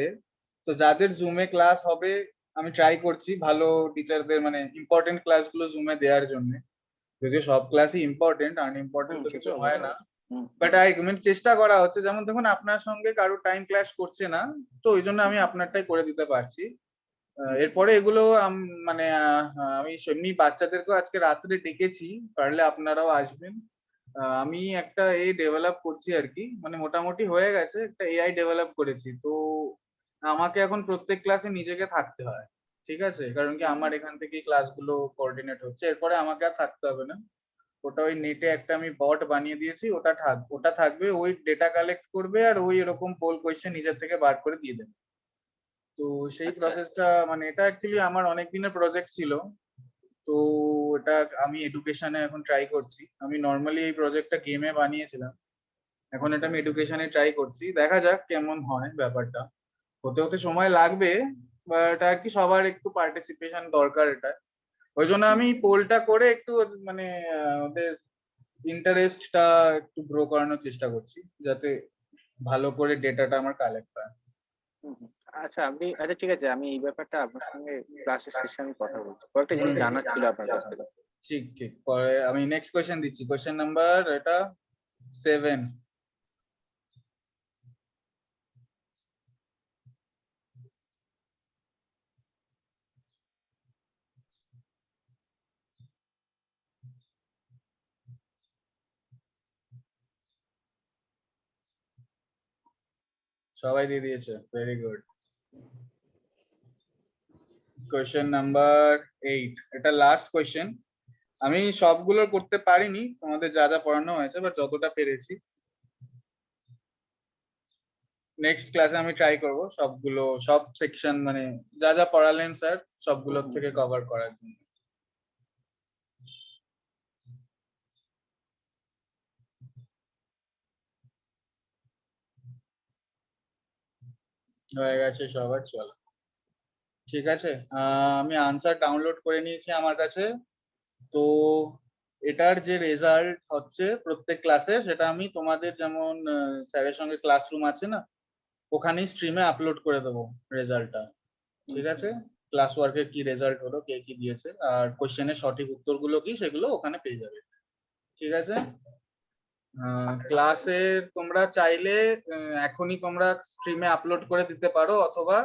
তো যাদের জুমে ক্লাস হবে আমি ট্রাই করছি ভালো টিচারদের, মানে ইম্পর্টেন্ট ক্লাসগুলো জুমে দেওয়ার জন্য। যদিও সব ক্লাসই ইম্পর্টেন্ট, আনইম্পর্টেন্ট তো সে তো কিছু হয় না। অবশ্যই। হুম, বাট মানে চেষ্টা করা হচ্ছে, যেমন দেখুন আপনার সঙ্গে কারো টাইম ক্ল্যাশ করছে না, তো ওই জন্য আমি আপনারটাই করে দিতে পারছি। এরপরে এগুলো মানে আমি এমনি বাচ্চাদেরকেও আজকে রাত্রে ডেকেছি, পারলে আপনারাও আসবেন। আমি একটা ডেভেলপ করছি আর কি, মানে মোটামুটি হয়ে গেছে, একটা এআই ডেভেলপ করেছি। তো আমাকে এখন প্রত্যেক ক্লাসে নিজেকে থাকতে হয়, ঠিক আছে, কারণ কি আমার এখান থেকেই ক্লাসগুলো কোঅর্ডিনেট হচ্ছে। এরপরে আমাকে আর থাকতে হবে না, ওটা ওই নেটে একটা আমি বট বানিয়ে দিয়েছি, ওটা থাকবে, ওই ডেটা কালেক্ট করবে আর ওই এরকম পোল কোয়েশ্চেন নিজের থেকে বার করে দিয়ে দেবে। তো সেই আচ্ছা। প্রসেসটা, মানে এটা অ্যাকচুয়ালি আমার অনেক দিনের প্রজেক্ট ছিল। তো এটা আমি এডুকেশনে এখন ট্রাই করছি। আমি নর্মালি এই প্রজেক্টটা গেমে বানিয়েছিলাম, এখন এটা আমি এডুকেশনে ট্রাই করছি, দেখা যাক কেমন হয় ব্যাপারটা। হতে হতে সময় লাগবে, বাট আর কি সবার একটু পার্টিসিপেশন দরকার এটা। ওই জন্য আমি পোলটা করে একটু মানে ওদের ইন্টারেস্টটা একটু গ্রো করানোর চেষ্টা করছি, যাতে ভালো করে ডেটাটা আমার কালেক্ট হয়। হুম, হুম। আচ্ছা, আচ্ছা, ঠিক আছে, আমি এই ব্যাপারটা আপনার সঙ্গে ক্লাসের শেষে আমি কথা বলছি, কয়েকটা জিনিস জানার ছিল আপনার কাছ থেকে। ঠিক ঠিক, পরে আমি নেক্সট কোয়েশ্চেন দিচ্ছি, কোয়েশ্চেন নাম্বার এটা 7। সবাই দিয়ে দিয়েছে, ভেরি গুড। কোয়েশ্চেন নাম্বার 8, এটা লাস্ট কোয়েশ্চেন। আমি সবগুলো করতে পারিনি, তোমাদের যা যা পড়ানো হয়েছে, বাট যতটা পেরেছি নেক্সট ক্লাসে আমি ট্রাই করব সবগুলো, সব সেকশন মানে যা যা পড়ালেন স্যার সবগুলোর থেকে কভার করার জন্য। হয়ে গেছে সবার, চলো ঠিক আছে। আমি আনসার ডাউনলোড করে নিয়েছি আমার কাছে। তো এটার যে রেজাল্ট হচ্ছে প্রত্যেক ক্লাসে, সেটা আমি তোমাদের যেমন স্যারের সঙ্গে ক্লাসরুম আছে না, ওখানেই স্ট্রিমে আপলোড করে দেবো রেজাল্টটা, ঠিক আছে। ক্লাস ওয়ার্কের কি রেজাল্ট হলো, কে কি দিয়েছে, আর কোশ্চেনের সঠিক উত্তরগুলো কি, সেগুলো ওখানে পেয়ে যাবে, ঠিক আছে। ক্লাসের তোমরা চাইলে এখনই তোমরা স্ট্রিমে আপলোড করে দিতে পারো, অথবা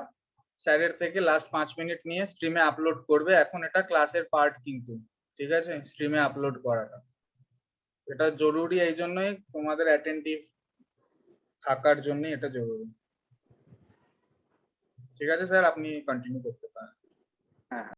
স্যারের থেকে লাস্ট 5 মিনিট নিয়ে স্ট্রিমে আপলোড করবে। এখন এটা ক্লাসের পার্ট কিন্তু, ঠিক আছে, স্ট্রিমে আপলোড করাটা এটা জরুরি, এই জন্যই তোমাদের অ্যাটেন্টিভ থাকার জন্য এটা জরুরি, ঠিক আছে স্যার, আপনি কন্টিনিউ করতে পারেন। হ্যাঁ।